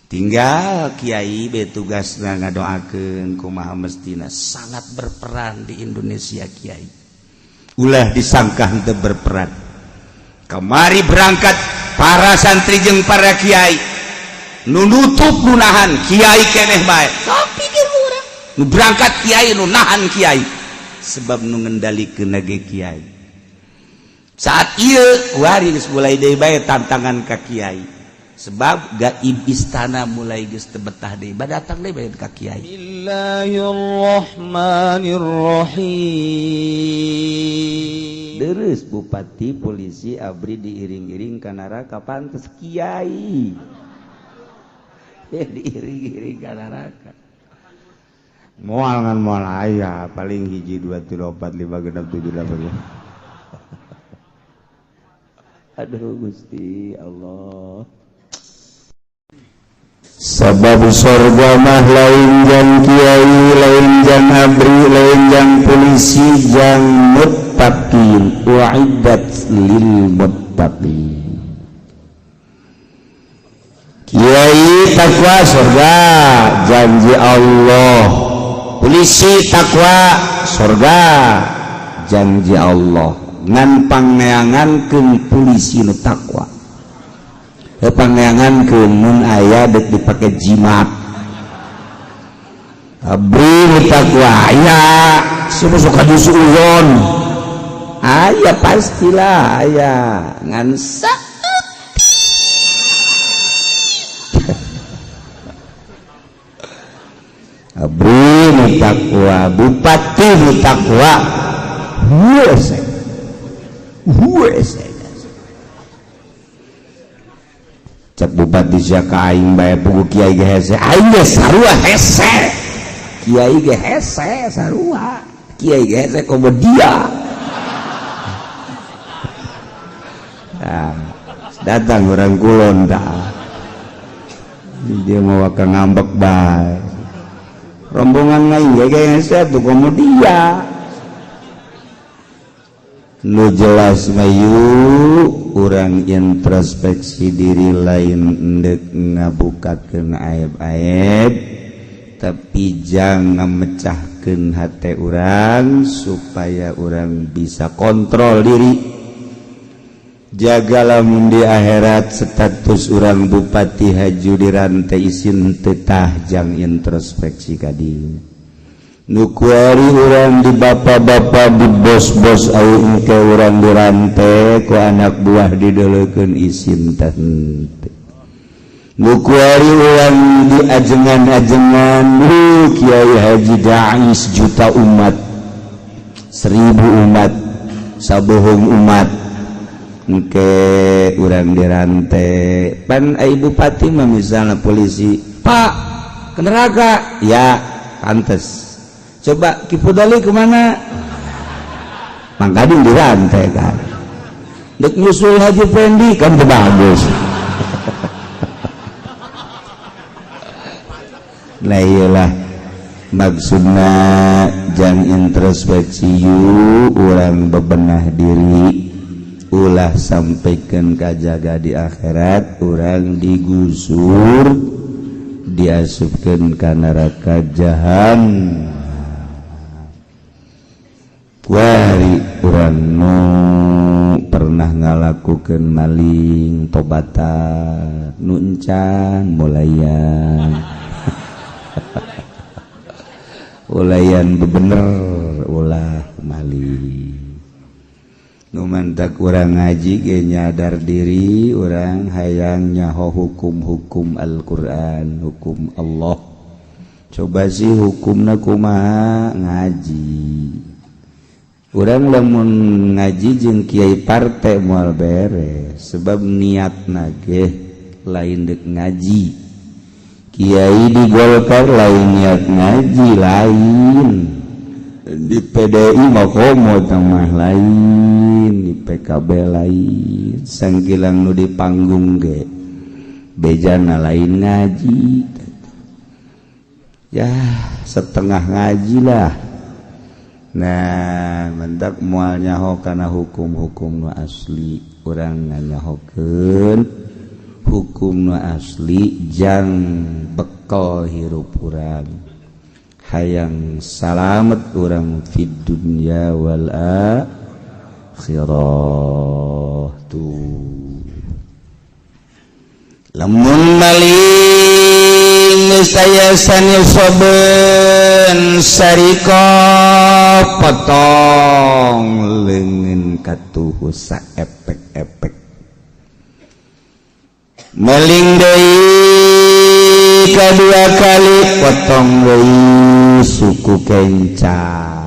tinggal Kiai betugasna ngadoakeun kumaha mestina sangat berperan di Indonesia Kiai ulah disangka henteu berperan kamari berangkat para santri jeung para kiai nu nutup nu nahan kiai keneh bae tapi di urang nu berangkat kiai nu nahan kiai sebab nu ngendalikeun ge kiai saat ieu kuari geus mulai deui bae tantangan ka kiai sebab gaib istana mulai geus teu betah deui badatang deui bae ka kiai Bismillahirrahmanirrahim deres bupati polisi abri diiring-iring ka neraka pantes kiai diiring-iring ka neraka moal ngan moal aya paling 1 2 3 4 5 6 7 8 aduh Gusti Allah sabab sorga mah lain jang kiai lain jang abri lain jang polisi jang muttaqin wa'iddat lil muttaqin kiai takwa sorga janji Allah polisi takwa sorga janji Allah ngan pangneangankeun polisi nu takwa pangeangan mun aya dek dipake jimat abri takwa aya suka disuuzon aya pastilah aya ngan abri takwa bupati takwa huwese cak bupati jaka aing bae pugu kiai ge hese aing ge sarua hese kiai ge hese sarua kiai ge hese komodia datang orang kulon dah dia mau ka ngambek bae rombongan aing ge hese tuh komodia nu jelas mayu urang introspeksi diri lain endek ngabukakeun aib-aib tapi jangan memecahkeun hati urang supaya urang bisa kontrol diri jagalah mun di akhirat status urang bupati haju dirantai isin tetah jang introspeksi ka dieu nu kuari urang di bapak-bapak di bos-bos aing ke urang dirante ku anak buah dideulekeun isin teh henteu nu kuari urang di ajengan-ajengan kiai haji dai 1 juta umat 1000 umat sabohong umat engke urang dirante pan ai bupati mah misalna polisi pak ke neraka ya pantes coba Kipudali kemana? Mang Gading dirantai kan. Dek nyusul Haji Fendi kan bagus. Lah iyalah maksudna jangan introspeksi yu urang bebenah diri ulah sampaikan kajaga di akhirat urang digusur diasupkeun ka neraka jahanam wari urang nu pernah ngalakukeun maling tobatan nu encan mulayan ulayan bebener ulah maling nu mantak urang ngaji ge nyadar diri urang hayang nyaho hukum-hukum Al-Qur'an hukum Allah coba sih hukumna kumaha ngaji urang lamun ngaji jeung kiai parte moal beres sebab niatna ge lain dek ngaji kiai di Golkar lain niat ngaji lain di PDI mah komo mah lain di PKB lain sangkilang nu di panggung ge bejana lain ngaji ya setengah ngaji lah. Nah mendak moal nyaho kana hukum-hukum nu asli urang nganyahokeun hukum asli jang bekal hirup urang hayang salamet urang fid dunya wal akhirah tuh lamun maling saya sani soben sariko potong leungeun katuh sa efek-efek maling deui kadua kali potong deui suku kenca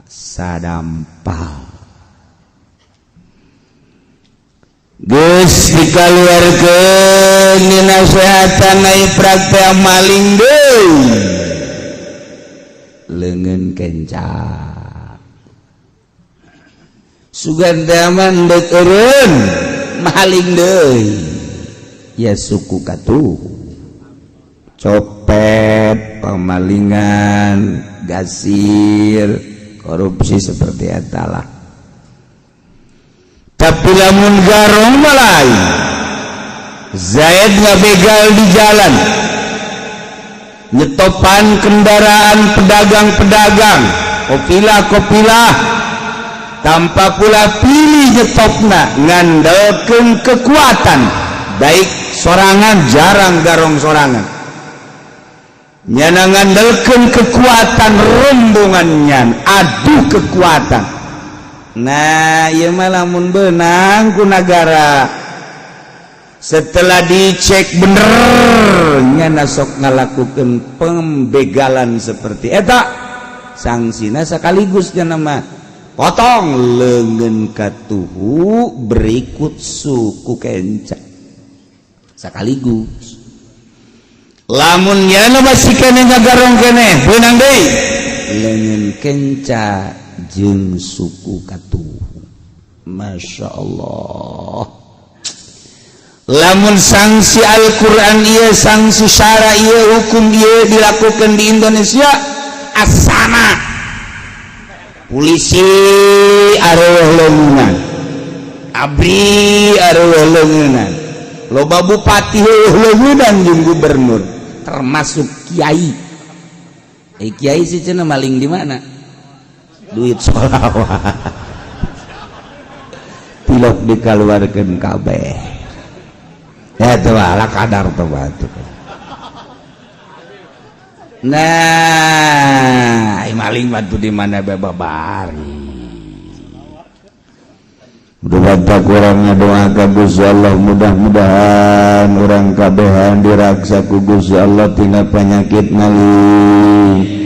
sadampal geus dikaluarkeun dina nasehatan ai praktek maling deui leungeun kenca suganda mandek eureun maling deui ya suku katuh copet pemalingan gasir korupsi seperti etalah tapi lamun garong malai Zaid ngabegal di jalan nyetopan kendaraan pedagang-pedagang kopilah tanpa pula pilih nyetopna ngandalkeun kekuatan baik sorangan jarang garong sorangan nyana ngandalkeun kekuatan rombongannya adu kekuatan. Nah ieu mah lamun beunang ku nagara setelah dicek bener nyana sok ngalakukeun pembegalan seperti eta sangsina sakaligus nya mah potong leungeun katuhu berikut suku kenca sakaligus lamun nyana masih keneh ngagarong keneh beunang deui leungeun kenca jeung suku katuh Masya Allah lamun sanksi Al-Quran ieu sanksi syara ieu hukum ieu dilakukan di Indonesia asana polisi areueuh leungeunnan abri areueuh leungeunnan loba bupati leungeunnan jeung gubernur termasuk kiai kiai sih cenah maling di mana duit sholawat pilok dikeluarkan kabeh ya tuh ala kadar tuh batu nah maling batu di mana bebabari mudah-mudahan kurangnya doa ka Gusti Allah mudah-mudahan urang kabehan diraksa ku Gusti Allah tina penyakit maling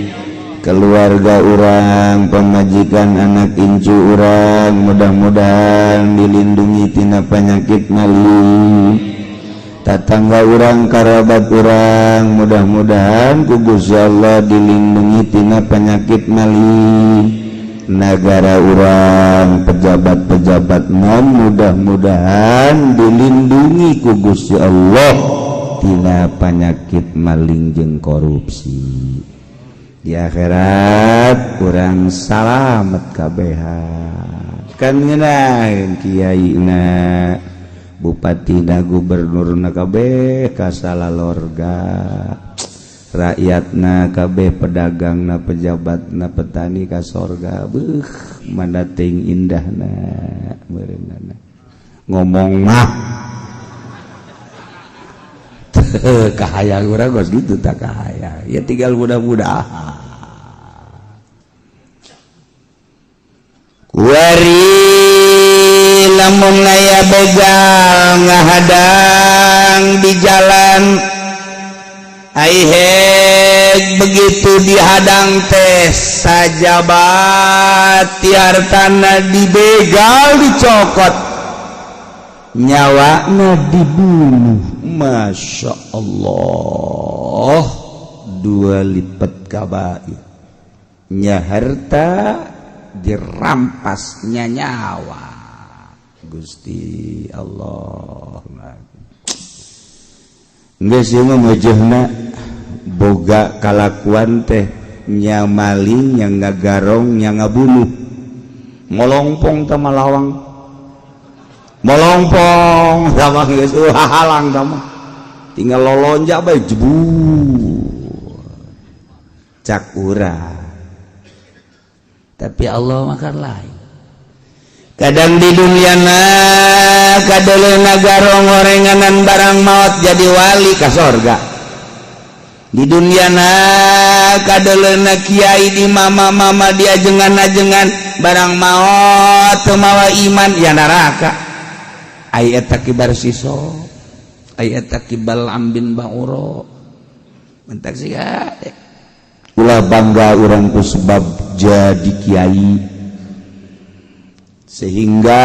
keluarga orang pemajikan anak incu orang mudah-mudahan dilindungi tina penyakit maling tetangga orang kerabat orang mudah-mudahan ku Gusti Allah dilindungi tina penyakit maling negara orang pejabat-pejabat mudah-mudahan dilindungi ku Gusti Allah tina penyakit maling jeung korupsi di akhirat kurang salamet kabehan kan ngeunaheun kiaina bupatina gubernurna kabeh ka salalorga rakyatna kabeh pedagangna pejabatna petani ka sorga beuh mana teuing indahna meureunana ngomong mah kahayang urang geus gitu tak kahayang ya tinggal mudah-mudahan kuari lamun aya begal ngahadang di jalan aiheg begitu dihadang teh sajabat tiartana dibegal dicokot nyawanya dibunuh Masya Allah 2 lipat kabair nya harta dirampasnya nyawa Gusti Allah geus ieu mah meujeuna boga kalakuan teh nya maling nya ngagarong nya ngabunuh ngolongpong teh malawang melongpong sama geus halang sama tinggal lolonja bae jebur cak urang tapi Allah makan lain kadang di dunyana kadeleuna garong gorenganan barang maut jadi wali ka sorga di dunyana kadeleuna kiai di mama dia ajengan-ajengan barang maut teu mawa iman ya neraka ai eta kibar siso ai eta kibal ambin bauro mentak siga ulah bangga urang ku sebab jadi kiai sehingga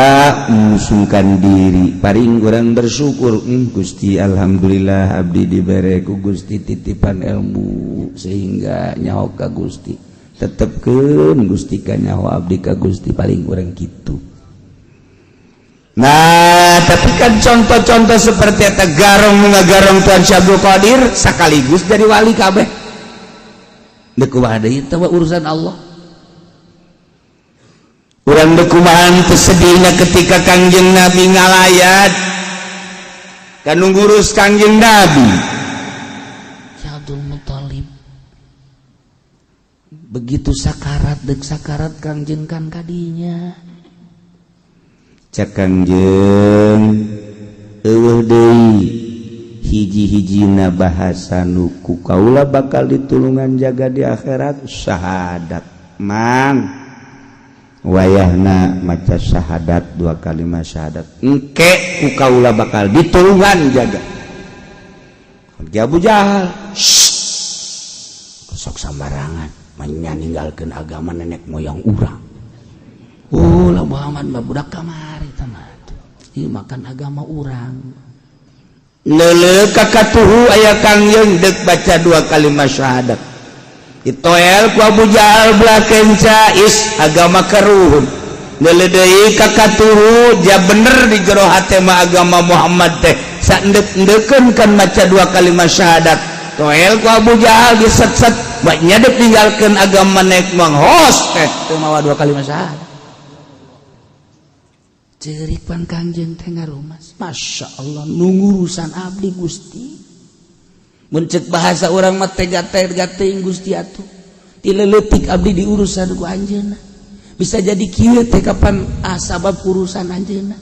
mengusungkan diri paring urang bersyukur Gusti alhamdulillah abdi dibere ku Gusti titipan ilmu sehingga nyaho ka Gusti tetepkeun Gusti ka nyaho abdi ka Gusti paling urang kitu. Nah tapi kan contoh-contoh seperti eta garong ngagarong Tuan Syabdul Qadir sekaligus jadi wali kabeh deuk kumaha deui teh urusan Allah. Urang deuk kumaha teu sedihna ketika Kangjeng Nabi ngalayat kanu ngurus Kangjeng Nabi Abdul Muthalib begitu sakarat deuk sakarat Kangjeng kan kadinya cak Kangjeng eueuh deui hiji-hijina bahasa nu ku kaula bakal ditulungan jaga di akhirat syahadat mang wayahna maca syahadat 2 kalimat syahadat engke ku kaula bakal ditulungan jaga di Abu Jahal sok sembarangan menyaninggalkeun agama nenek moyang urang lah Muhammad mah budak kamari tamah ieu makan agama urang leuleuh kakatuhu aya Kangjeng deuk baca 2 kalimat syahadat ditoel ku Abu Jahal belah kencais agama karuhun leuleuh deui kakatuhu ja bener di jero hate mah agama Muhammad teh saendek-endekeun kan maca 2 kalimat syahadat toel ku Abu Jahal diset-set bae nyadep ninggalkeun agama nenek moyang hos teh teu mawa 2 kalimat syahadat ceuripan Kangjeng teh ngarumas Masya Allah nungurusan abdi Gusti mun ceuk bahasa urang mah tega-tega teuing Gusti atuh ti leutik abdi diurusan ku anjeunna bisa jadi kieu teh kapan sabab urusan anjeunna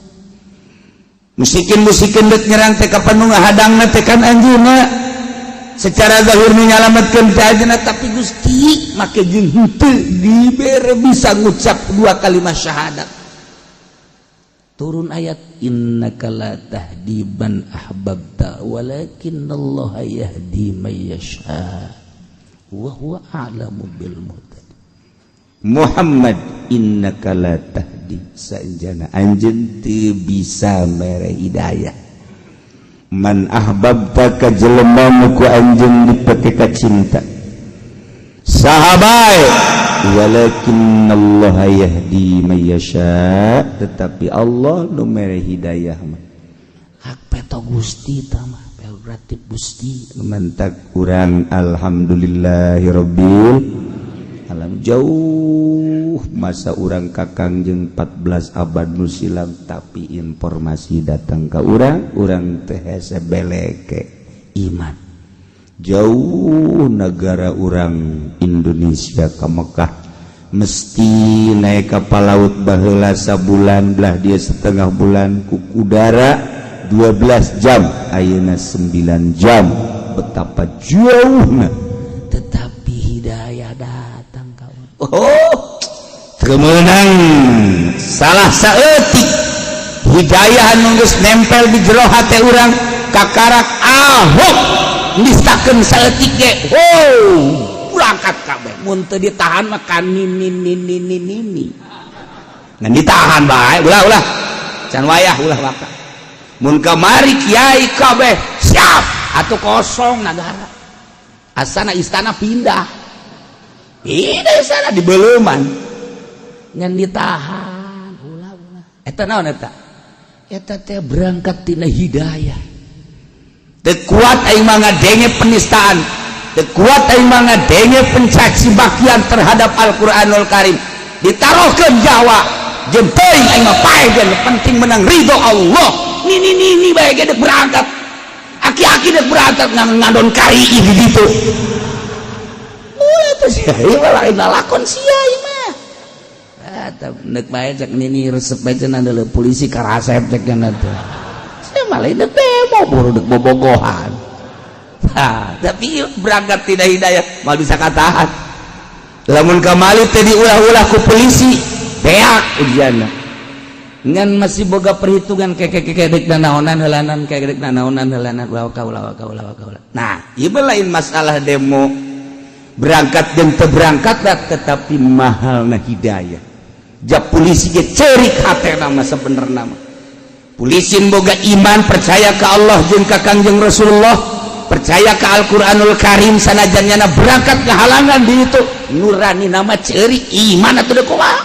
musikin deuk nyerang teh kapan nu ngahadangna teh kan anjeunna secara zahir nu nyalametkeun teh anjeunna tapi Gusti make jeung henteu dibere bisa ngucap 2 kalimat syahadat turun ayat innaka la tahdi man ahbabta walakinallaha yahdi may yasha wa huwa a'lamu bil muhtadin Muhammad innaka la tahdi sanjana anjeun teu bisa mere hidayah man ahbabta ka jelema nu ku anjeun dipake ka cinta sahabai walakinallaha yahdi may yasha tetapi Allah nu mere hidayah mah hak peto Gusti tah mah prerogatif Gusti mentak urang alhamdulillahirabbil alamin jauh masa urang ka Kangjeng 14 abad nu silam tapi informasi datang ka urang teh hese beleke iman jauh negara orang Indonesia ke Mekah mesti naik kapal laut baheula sabulan belah dia setengah bulan ku udara 12 jam ayeuna 9 jam betapa jauhna tetapi hidayah datang ka kemenang salah saeutik hidayah anu geus nempel di jero hate urang kakarak ahok nistakeun saeutik ge berangkat kabeh mun teu ditahan mah kan nini ngan ditahan bae ulah can wayah ulah waka mun kamari kiai kabeh siap atuh kosong nagara asana istana pindah sana dibeleuman ngan ditahan ulah eta naon eta teh berangkat tina hidayah teu kuat aing mah ngadenge penistaan teu kuat aing mah ngadenge pencaci makian terhadap Al-Qur'anul Karim ditaruhkeun Jawa jeung teuing aing mah paeh penting menang ridho Allah. Ni bae ge deuk berangkat. Aki-aki deuk berangkat ngadon kari di ditu. Eta sia ieu mah lain lakon sia ieu mah. Eta neuk bae cek nini resep bae cenah deuleu polisi karasep cek cenah teh. Sia mah lain demo buru deuk bobogohan. Tapi berangkat tidak hidayah mal bisa katahan. Lamun kamali teh diulah-ulah ku polisi beak ujianna ngan masih boga perhitungan kekek naonan helanan kekek naonan helanan kaula. Nah ieu lain masalah demo berangkat jeung teu berangkat tetapi mahalna hidayah. Jak polisi ge ceurik hatena mah sabenerna mah. Polisi boga iman percaya ka Allah jeung ka Kangjeng Rasulullah, percaya ke Al-Quranul Karim sanajan nyana berangkat ke halangan di itu nurani nama ceurik iman atuh deuk kumaha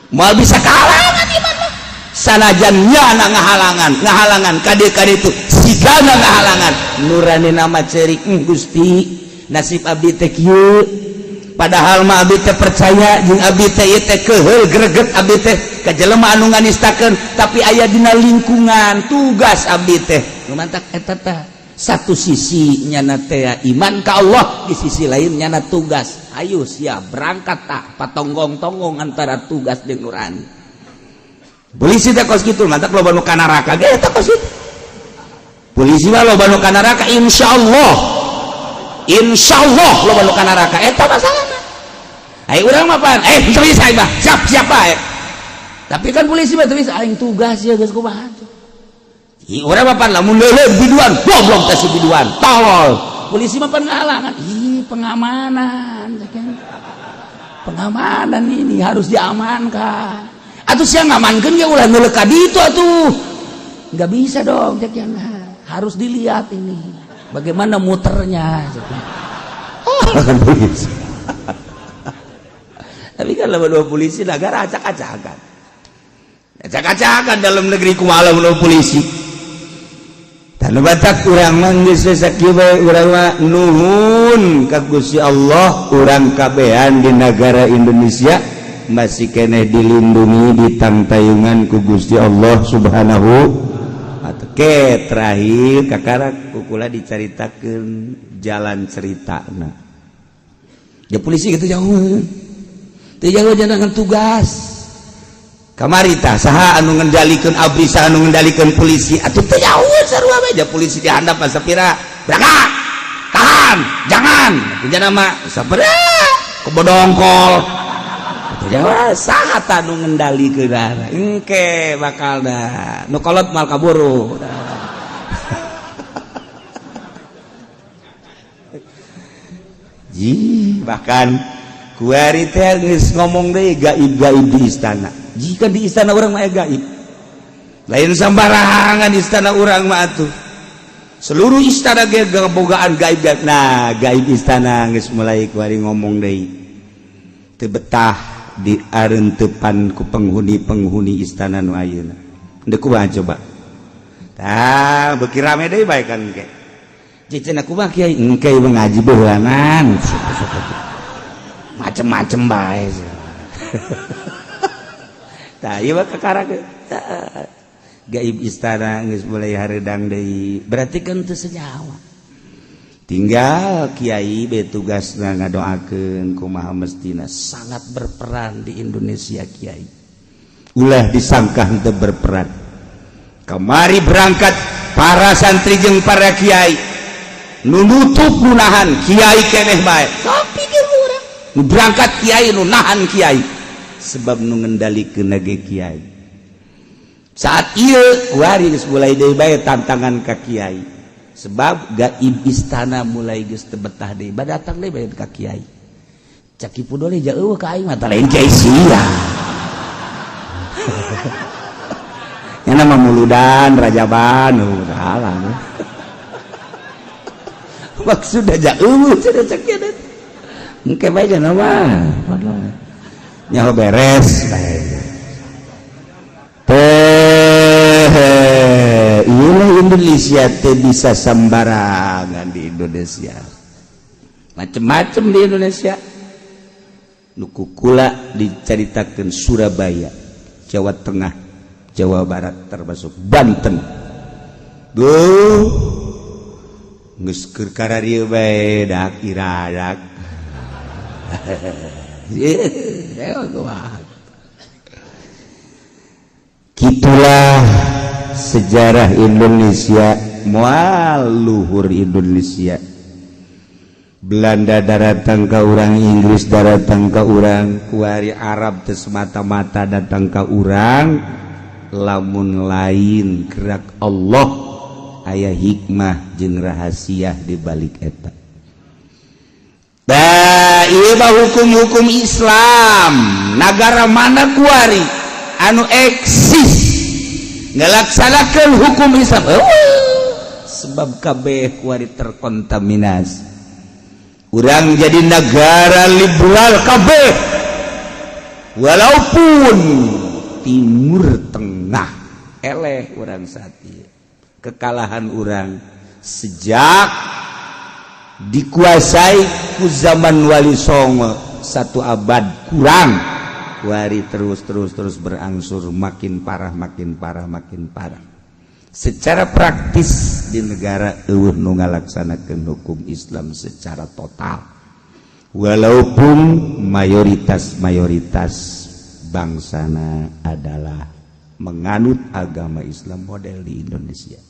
moal bisa kehalangan iman mah sanajan nyana ngahalangan kade itu sigana ngahalangan nurani nama ceurik Gusti nasib abdi teh kieu padahal mah abdi teh percaya jeung abdi teh ieu teh keheul greget abdi teh ka jelema anu nganistakeun tapi aya dina lingkungan tugas abdi teh lumantak eta teh satu sisi nyana teh iman ka Allah di sisi lain nyana tugas ayo siap berangkat tak patonggong-tonggong antara tugas jeung nurani polisi teh kos kitu mantak loba nu ka neraka ge eta kos kitu polisi mah loba nu ka neraka insyaallah loba nu ka neraka eta masalahna ai urang mah pan bisa aing mah siap bae tapi kan polisi mah teu bisa aing tugas ya geus kumaha orang apa lamun leuleum biduan goblok teh si biduan tolol polisi mah penghalangan pengamanan ini harus diamankan atuh sia ngamankeun ge ulah neuleuh ka ditu atuh enggak bisa dong cek yang harus dilihat ini bagaimana muternya polisi tapi kan lamun polisi negara acak-acakan dalam negeri kumaha lamun polisi tanu batak urang mah geus sakieu bae urang mah nuhun ka Gusti Allah urang kabehan di negara Indonesia masih keneh dilindungi ditangtayungan ku Gusti Allah Subhanahu wa ta'ala. Terakhir kakarak kukula dicaritakeun jalan ceritana. Ya polisi gitu jauh. Teu jauh jangan tugas. Kamari tah saha anu ngendalikeun abri saha anu ngendalikeun polisi atuh teu jauh sarua bae polisi dihandap mah sapira berangkat tahan jangan jangan mah sapira kebodongkol teu jauh saha tah anu ngendalikeun engke bakal da nu kolot mal kaburu bahkan kuari teh geus ngomong deui gaib-gaib di istana. Jika di istana orang mah gaib lain sambarangan istana orang mah atuh seluruh istana ge bogaan gaib. Nah gaib istana geus mulai kuari ngomong deui teu betah diareunteupan ku penghuni istana nu ayeuna deuk kumaha coba tah beuki rame deui bae kan engke cicena kumaha kiai engke ngaji beulanan macem-macem bae tah ieu mah kakara gaib istana geus mulai hareudang deui berarti kan teu senyawa tinggal kiai be tugasna ngadoakeun kumaha mestina sangat berperan di Indonesia kiai ulah disangka henteu berperan kamari berangkat para santri jeung para kiai nu nutup nu nahan kiai keneh bae tapi di urang nu berangkat kiai nu nahan kiai sebab nu ngendalikeun ge kiai saat ieu kuari geus mulai deui bae tantangan ka kiai sebab gaib istana mulai geus teu betah deui badatang deui bae ka kiai cak kipu dole jauh ka aing mah tah lain kiai sia nya nama muludan rajaban halang maksudna jauh cenah cak kieu engke bae cenah mah nyaho beres inilah Indonesia teh bisa sembarangan di Indonesia macem-macem di Indonesia nuku kula diceritakeun Surabaya, Jawa Tengah, Jawa Barat termasuk Banten. Duh, geus keur kararieu bae dak iradak. Gitulah sejarah Indonesia, moal luhur Indonesia. Belanda datang ke urang, Inggris datang ke urang, kuari Arab teu semata-mata datang ke urang, lamun lain gerak Allah aya hikmah jeung rahasia di balik eta. Da ieu mah hukum-hukum Islam, nagara mana kuari anu eksis ngalaksanakeun hukum Islam. Sebab kabeh kuari terkontaminasi. Urang jadi negara liberal kabeh, walaupun Timur Tengah eleh urang saat ieu. Kekalahan urang sejak dikuasai ku zaman Wali Songo 1 abad kurang, kuari terus berangsur makin parah. Secara praktis di negara eueuh nu ngalaksanakeun hukum Islam secara total, walaupun mayoritas bangsana adalah menganut agama Islam model di Indonesia.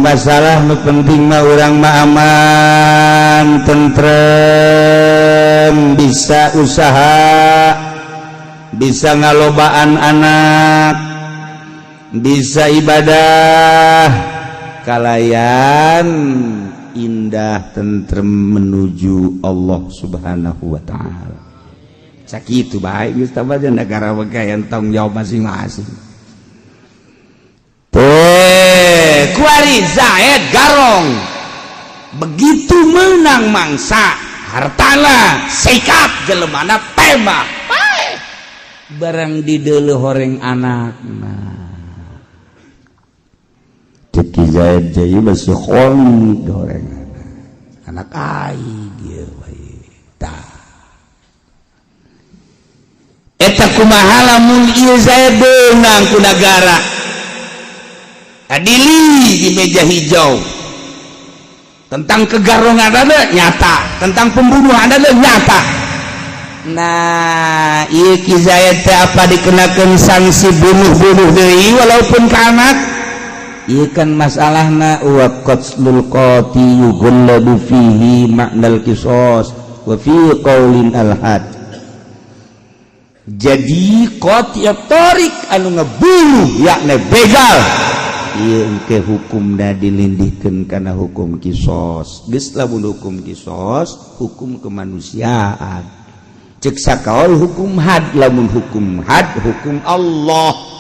Masalah nu penting mah urang mah aman, tentrem, bisa usaha, bisa ngalobaan anak, bisa ibadah, kalayan indah tentrem menuju Allah Subhanahu wa taala. Sakitu bae geus tabaja negara wagayan tanggung jawab masing-masing. Kuari Zaid Garong begitu menang mangsa, hartana sikap jelemana tembak barang dideuleuh horeng anakna. Ceki Zaid jadi masih kholi horeng anak ai dia bae tah. Eta kumaha lamun ieu Zaid beunang ku nagara adili di meja hijau, tentang kegarongan ada nyata, tentang pembunuhan ada nyata. Nah, ieu Ki Zaid teh apa dikenakeun sanksi bunuh deui walaupun ka anak. Ieu kan masalahna wa qatlul qati yughallabu fihi ma'nal qisas wa fi qaulin al-had. Jadi qati tarik anu ngebunuh yakni begal, ieu engke hukumna dilindihkeun kana hukum qisas. Geus lamun hukum qisas, hukum kemanusiaan. Ceuk sakaol hukum had, lamun hukum had hukum Allah.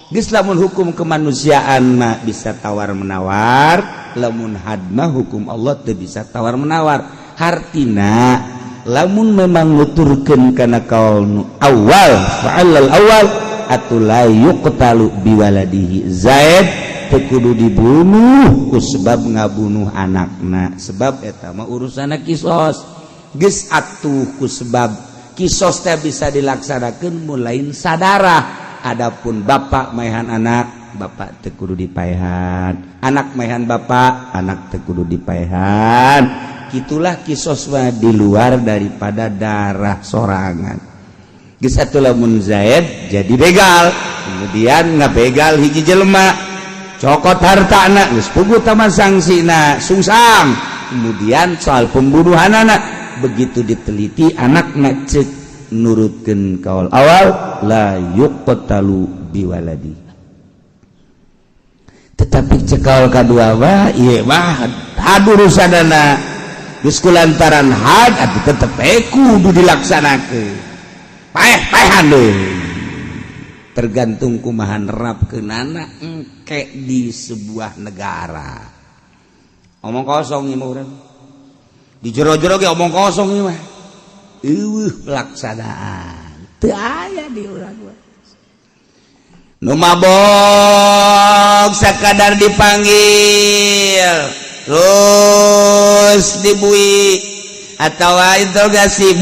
Geus lamun hukum kemanusiaan mah bisa tawar-menawar, lamun had mah hukum Allah teu bisa tawar-menawar. Hartina lamun memang nuturkeun kana kaul nu awal, fa'alal awal atu la yuqtalu biwaladihi. Zaid teu kudu dibunuh ku sebab ngabunuh anakna, sebab eta mah urusanna qisas. Geus atuh ku sebab qisas teh bisa dilaksanakeun mulain sadara. Adapun bapak maehan anak, bapak teu kudu dipaehan, anak maehan bapak, anak teu kudu dipaehan. Kitulah qisas mah di luar daripada darah sorangan. Geus atuh lamun Zaid jadi begal, kemudian ngabegal hiji jelema, cokot hartana, geus puguh tama sangsina, sungsang. Kemudian soal pembunuhan anak, begitu diteliti anakna ceuk nurutkeun kaul awal la yuqtalu biwaladi. Tetapi cekal kadua mah ieu mah hadurusanana geus kulantaran had atuh tetep kudu dilaksanakeun. Paeh-paehan deui. Tergantung kumaha nerapkeunana engke di sebuah negara. Omong kosong ieu mah urang. Di jero-jero ge omong kosong ieu mah. Pelaksanaan teu aya di urang mah. Nu mabok sakadar dipanggil terus dibui atau interogasi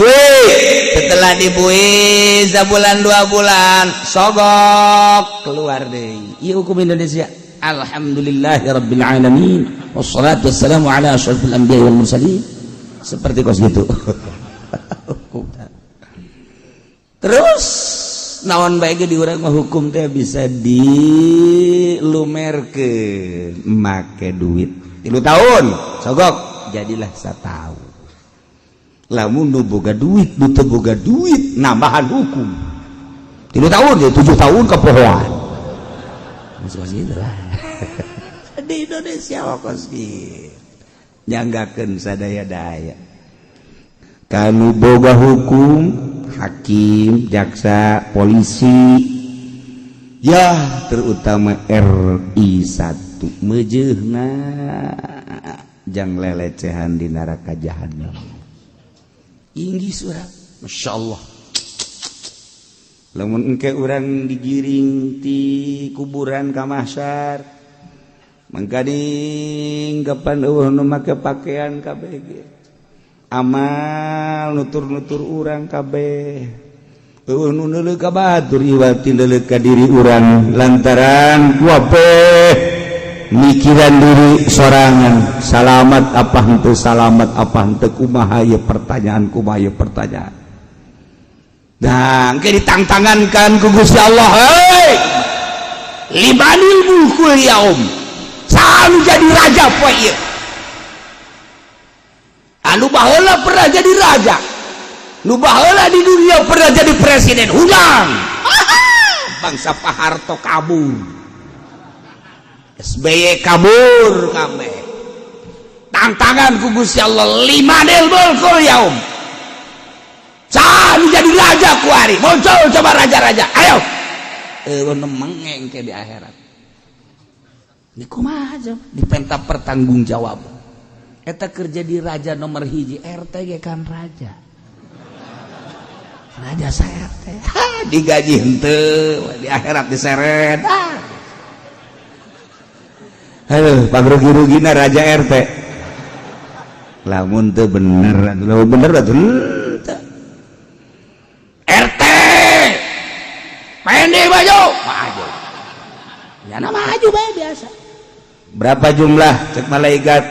setelah dibuih sebulan 2 bulan sogok keluar deh. Ieu hukum Indonesia. Alhamdulillahirabbil alamin wassalatu wassalamu ala asyrofil anbiya'i wal mursalin. Seperti kos gitu. Terus naon bae ge di urang mah hukum teh bisa dilumerkeun make duit 3 tahun sogok jadilah 1 tahun. Lamun nu boga duit nu teu boga duit nambahan hukum 3 tahun ya 7 tahun kapohoan masuk gitu lah. Di Indonesia wakos gitu nyanggakeun sadaya-daya kanu boga hukum hakim jaksa polisi ya terutama RI 1 mejeuna jang lelecehan di neraka jahanam. Inggih surah, masya Allah. Lamun engke urang digiring ti kuburan ka mahsyar, mangkading kapan eueuh nu make pakaian kabeh ge. Amal nutur-nutur urang kabeh. Eueuh nu neuleuk ka batur iwati neuleuk ka diri urang lantaran kuapeh mikiran diri sorangan salamat apa henteu salamat apa henteu kumaha ieu pertanyaan nah engke ditangtangankan ku Gusti Allah hei limanil mulkul yaum selalu jadi raja poe ieu anu baheula pernah jadi raja nu baheula di dunia pernah jadi presiden ulang bangsa Pak Harto kabur SBY kabur kabeh. Tantangan ku Gusti Allah limanil mulkul yaum. Can jadi raja ku ari. Muncul coba raja-raja. Ayo. Eueuh mengeng ke di akhirat. Ini kumaha aja dipenta pertanggung jawab. Eta kerja di raja nomor 1 RT ge kan raja. Raja sa RT. Digaji henteu di akhirat diseret. Halo, Pak rugi-rugina raja RT. Lamun teu bener, lamun bener atuh RT. Pendek maju. Maju. Ya nama maju bae biasa. Berapa jumlah cek malaikat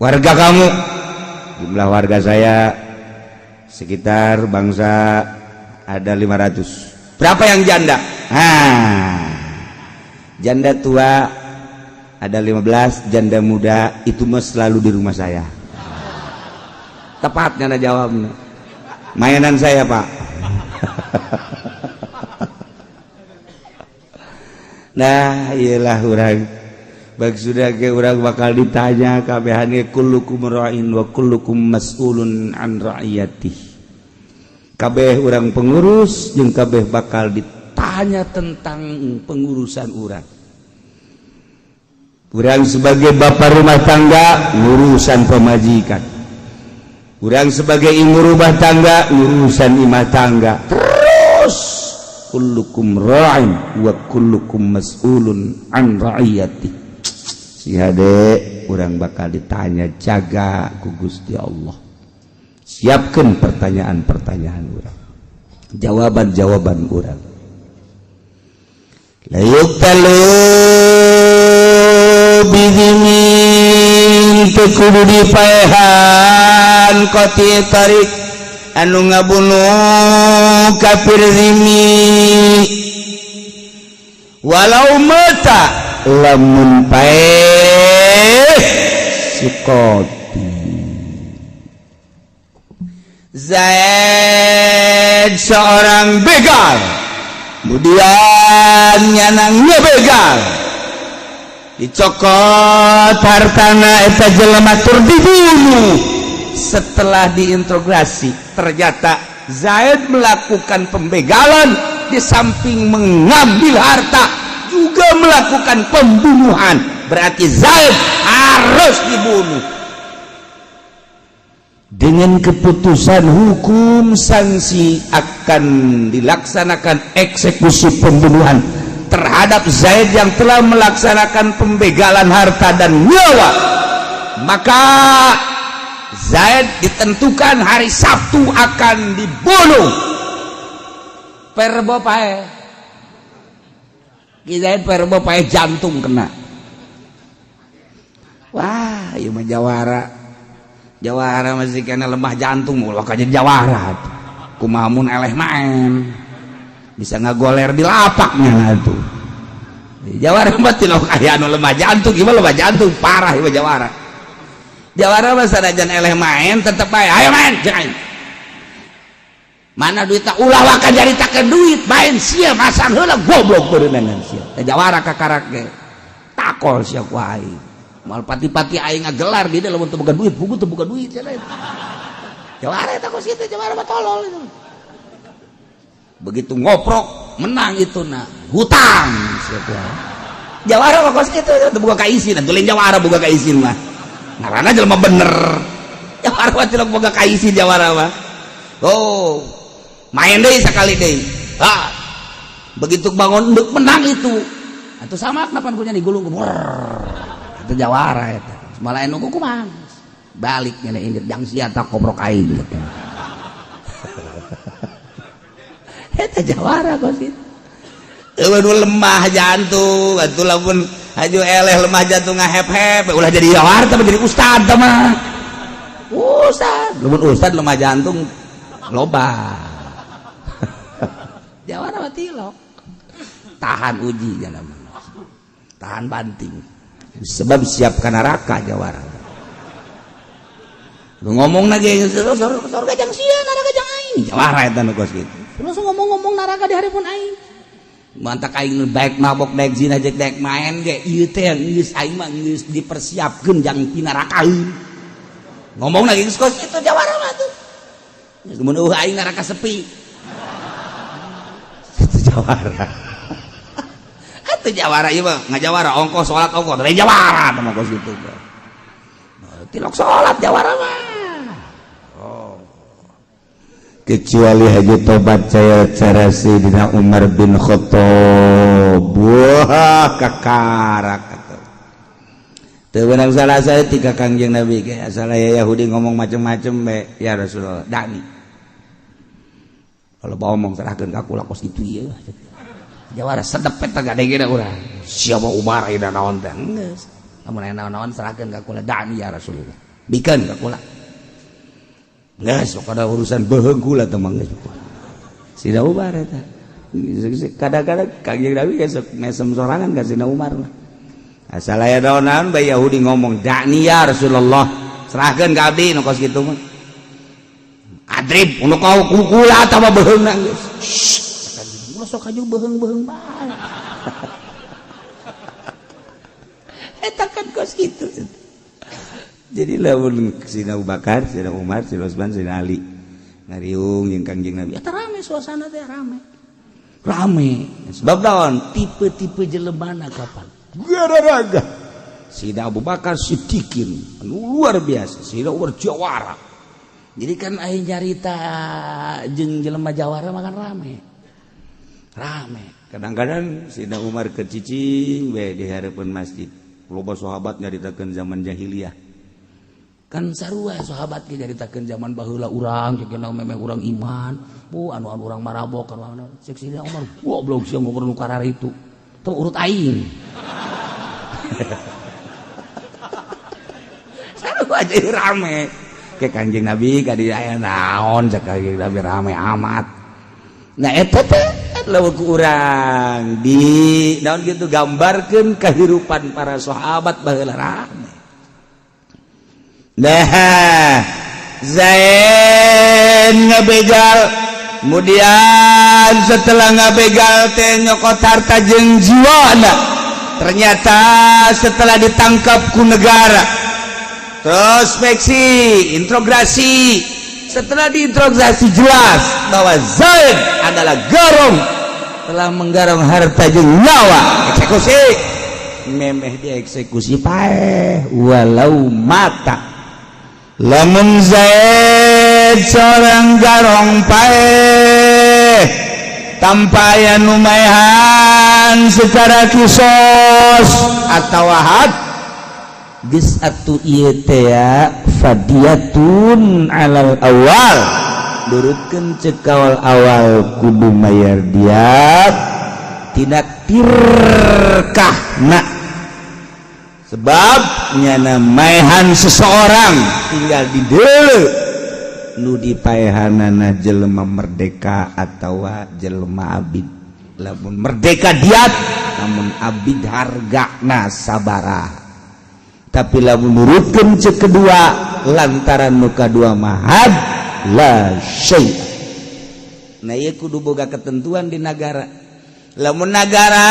warga kamu? Jumlah warga saya sekitar bangsa ada 500. Berapa yang janda? Janda tua ada 15, janda muda itu mah selalu di rumah saya. Tepatnya ada jawabnya. Mainan saya, Pak. Nah, iyalah urang. Bag sudah ke urang bakal ditanya kabehane kullukum ra'in wa kullukum mas'ulun an ra'iyatih. Kabeh urang pengurus jeung kabeh bakal ditanya tentang pengurusan urang. Urang sebagai bapak rumah tangga urusan pemajikan. Urang sebagai ibu rumah tangga urusan imah tangga. Terus kullukum ra'in wa kullukum mas'ulun an ra'iyati. Si hade urang bakal ditanya jaga ku Gusti Allah. Siapkan pertanyaan-pertanyaan urang. Jawaban-jawaban urang. La yuktalu bidimin kudu dipaehan qati tarik anu ngabunuh kafir zimi walau mata lamun paeh sikoti Zaid seorang begal kemudian nyanang begal dicokot hartana eta jelema tur dibunuh. Setelah diinterogasi ternyata Zaid melakukan pembegalan di samping mengambil harta juga melakukan pembunuhan, berarti Zaid harus dibunuh. Dengan keputusan hukum sanksi akan dilaksanakan eksekusi pembunuhan terhadap Zaid yang telah melaksanakan pembegalan harta dan nyawa. Maka Zaid ditentukan hari Sabtu akan dibunuh. Perbo pae. Ki Zaid perbo pae jantung kena. Wah, ieu mah jawara. Jawara masih kena lemah jantung, ulah ka jadi jawara. Kumaha mun eleh main. Bisa ngagoler di lapaknya atuh. Jawara mah teh aya anu lemah jantung, gimana lemah jantung parah ieu jawara. Jawara mah sanajan eleh main tetep bae, ayo main, jangan. Mana duitna ulah waka jaritakeun duit, main sia masang heula goblok beureunan sia. Teh jawara kakarak ge. Takol sia ku aing. Moal pati-pati aing ngagelar di lamun teu boga duit, buku teu boga duit cenah. Jawara eta kos kitu, jawara mah tolol itu. Begitu ngoprok menang itu na hutang sia ku. Jawara mah kos kitu teu boga kaisin, teu lain jawara boga kaisin mah. Ngarana jelema bener. Jawara mah teu boga kaisin jawara mah. Oh, main deui sakali deui. Ah. Begitu bangun enduk menang itu. Atuh sama kenapa punya digulung itu jawara eta. Malah nunggu kumaha. Balik nya indir jang sia tak koprok aing. Eta jawara kos itu. Eueuh lemah jantung, atuh lamun haju eleh lemah jantung ngahep-hep, ulah jadi jawara tapi jadi ustad tah mah. Ustad, lamun ustad lemah jantung loba. Jawara mah tilok. Tahan uji jalan. Tahan banting. Sebab siap ka neraka jawara. Lu ngomong lagi surga jang sia neraka jang aing. Jawara eta nu kos kitu. Terus ngomong-ngomong neraka di hareupeun aing. Mantak aing nu baik mabok daek zina jeung daek main ge ieu teh geus aing mah geus dipersiapkeun jang pinarakaeun. Ngomong lagi geus kos kitu jawara mah tuh. Mun aing neraka sepi. Itu jawara. Itu jawara ieu mah ngajawara ongkos salat ongkos teh jawara teh mah kos kitu. Tilok salat jawara mah. Oh. Kecuali haji tobat cara Sayyidina Umar bin Khattab. Wah, kakarak atuh. Teu beunang salah saya tika Kangjeng Nabi ge asal aya Yahudi ngomong macam-macam be ya Rasulullah dani. Kalau ngomong serahkeun ka kula kos kitu ieu. Jawara sedep eta gadegena urang. Siapa Umar aya naon teh? Geus. Lamun aya naon-naon serahkeun ka kula dani ya Rasulullah. Bikeun ka kula. Geus sok ada urusan beheung kula teh mah geus. Sida Umar eta. Kadang-kadang Kangjeng Nabi geus mesem sorangan ka Sida Umar mah. Asal aya naon-naon bae Yahudi ngomong dani ya Rasulullah. Serahkeun ka abdi nu kos kitu mah. Adrib unu kau kula tah mah beheungna geus. Sok aja beheung-beheung bae. Eta kan kos kitu. Jadi lamun Sina Abu Bakar, Sina Umar, Sina Utsman, Sina Ali ngariung jeung Kangjeng Nabi. Eta rame suasana teh rame. Rame. Sebab naon? Tipe-tipe jelemana kapan? Gara-gara Sina Abu Bakar Siddiqin, luar biasa. Sina Umar jawara. Jadi kan aya nyarita jeung jelema jawara makan rame. Rame. Kadang-kadang Sina Umar kecicing we di hareupeun masjid. Loba sahabat nyaritakeun zaman jahiliyah. Kan sarua sahabat ge nyaritakeun zaman baheula urang, ceukna memeh urang iman. Bu anu urang marabok kana ceuk Sina Umar. Goblok sia ngomong nu karar itu. Teu urut aing. Sarua jadi rame. Ke Kanjeng Nabi ka di aya naon cek Kanjeng Nabi rame amat. Nah eta teh lawan ku urang di naon kitu gambarkeun kahirupan para sahabat baheula rame. Nah, Zaid ngabegal kemudian setelah ngabegal teh nyokot harta jeung jiwana. Ternyata setelah ditangkap ku negara prospeksi, interogasi. Setelah diinterogasi jelas bahwa Zaid adalah garong, telah menggarong harta jeung nyawa, eksekusi. Memeh dieksekusi paeh walau mata. Lamun Zaid seorang garong paeh tanpa aya numaehan secara kisos atau had geus atuh ieu teh fadiyatun alal awal durutkeun ceuk awal kudu mayar diat tina tirkahna sebab nyana maehan seseorang tinggal di deuleu nu dipaehanana jelema merdeka atawa jelema abid lamun merdeka diat namun abid hargana sabaraha tapi lamun nurutkeun ceuk kedua lantaran nu kadua mahad la syai' nah ieu kudu boga ketentuan di negara lamun negara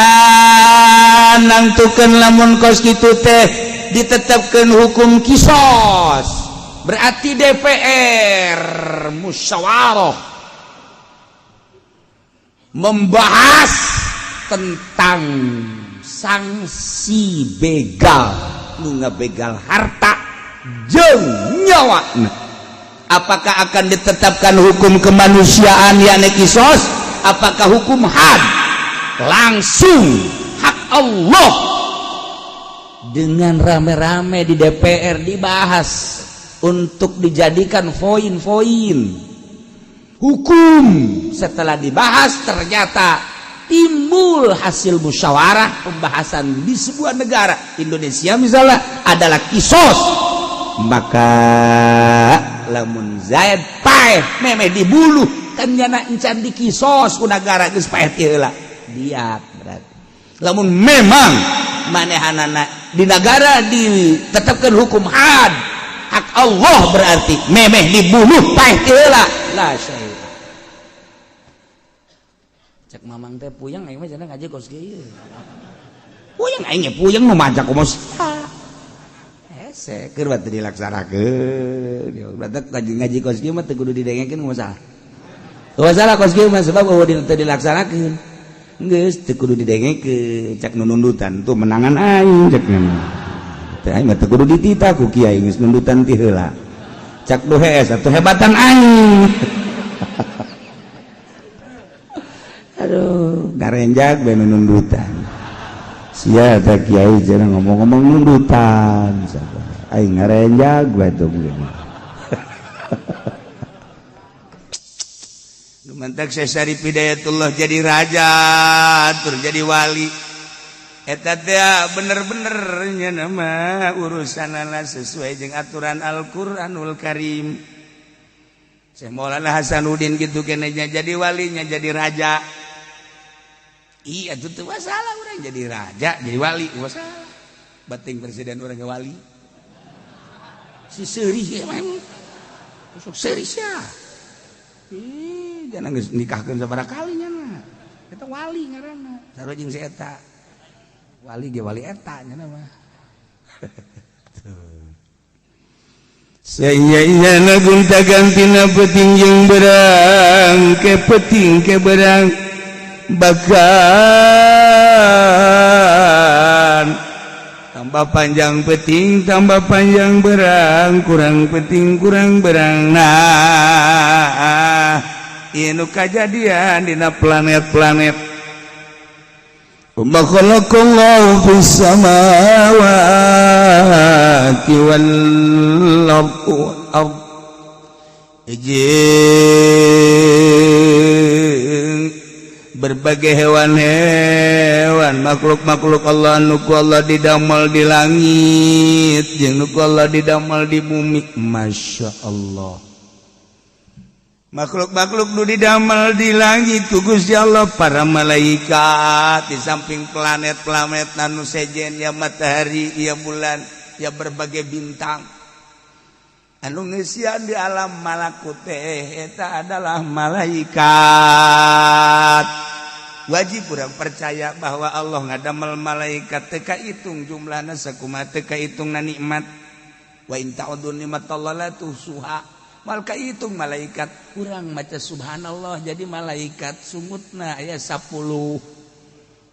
nangtukeun lamun kos kitu teh ditetepkeun hukum kisos berarti DPR musyawarah membahas tentang sanksi begal nu ngabegal harta jeung nyawana apakah akan ditetapkan hukum kemanusiaan yakni kisos apakah hukum had langsung hak Allah dengan rame-rame di DPR dibahas untuk dijadikan poin-poin hukum setelah dibahas ternyata timbul hasil musyawarah pembahasan di sebuah negara Indonesia misalnya adalah kisos maka lamun Zaid paeh memeh dibuluh kan nyana encan di kisos ku negara geus paeh ti heula diat berarti lamun memang manehanana di negara ditetapkan hukum had hak Allah berarti memeh dibunuh paeh ti heula la syai' cek mamang teh puyeng aing mah cenah ngaji kos kieu puyeng aing ge puyeng nu majak umos hese keur batu dilaksanakeun batak ngaji kos kieu mah teu kudu didengekeun masalah masalah kos kieu mah sebab eueuh teu dilaksanakeun geus teu kudu didengekeun cek nu nundutan tuh menangan aing cek teh aing mah teu kudu ditita ku kiai geus nundutan ti heula cak du hees atuh hebatan aing aduh ngarenjak bae nundutan sia teh kiai cenah ngomong-ngomong nundutan aing ngarenjak bae tuh mantak Syarif Hidayatullah jadi raja tur jadi wali eta teh bener-bener nya nama urusanana sesuai jeung aturan Al-Qur'anul Karim Syekh Maulana Hasanuddin kitu keneh jadi walinya jadi raja iya itu teu masalah urang jadi raja jadi wali masalah bating presiden urang ge wali si seurih emang sok seurih sia jangan geus nikahkeun sabaraha kali nya eta wali ngaranna sarua jeung si eta wali ge wali eta nya mah saya nagung tagantina peting jeung berang ke peting ke berang bakan tambah panjang peting tambah panjang berang kurang peting kurang berang nah inu kajadian dina planet-planet wa khalaqallahu fis samawati wal ardi berbagai hewan-hewan makhluk-makhluk Allah nuku Allah didamel di langit jeung nuku Allah didamel di bumi Masya Allah makhluk-makhluk nu didamel di langit ku Gusti Allah para malaikat di samping planet-planet anu sejen ya matahari ya bulan ya berbagai bintang anu ngeusian di alam malakut teh eta adalah malaikat wajib urang percaya bahwa Allah ngadamel malaikat teu kahitung jumlahna sakumaha teu kahitungna nikmat wa in ta'udzu nikmatallahi la tuhsuha mal kahitung malaikat kurang maca subhanallah jadi malaikat sungutna aya 10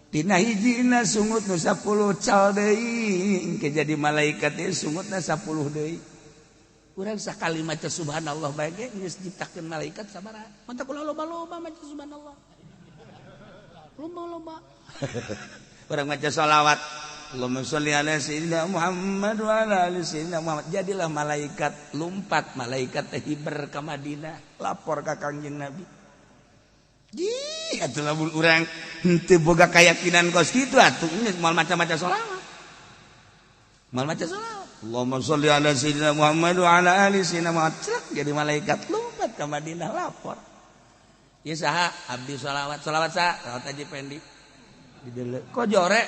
tina hijina sungut nu 10 cal deui engke jadi malaikat ieu sungutna 10 deui urang sakali maca subhanallah bae ge geus diciptakeun malaikat sabaraha mantap ulah loba-loba maca subhanallah loba-loba urang maca shalawat Allahumma sholli ala sayyidina Muhammad wa ala ali sayyidina Muhammad. Jadilah malaikat lumpat, malaikat teh hiber ka Madinah, lapor ka Kangjeng Nabi. Atuh lamun urang henteu boga kayakinan kos kitu atuh moal maca-maca sholawat. Moal maca sholawat. Allahumma sholli ala sayyidina Muhammad wa ala ali sayyidina Muhammad. Jadi malaikat lumpat ka Madinah lapor. Ieu saha? Abdi sholawat. Sholawat saha? Sholawat Haji Pendi. Dideuleu. Kok jore?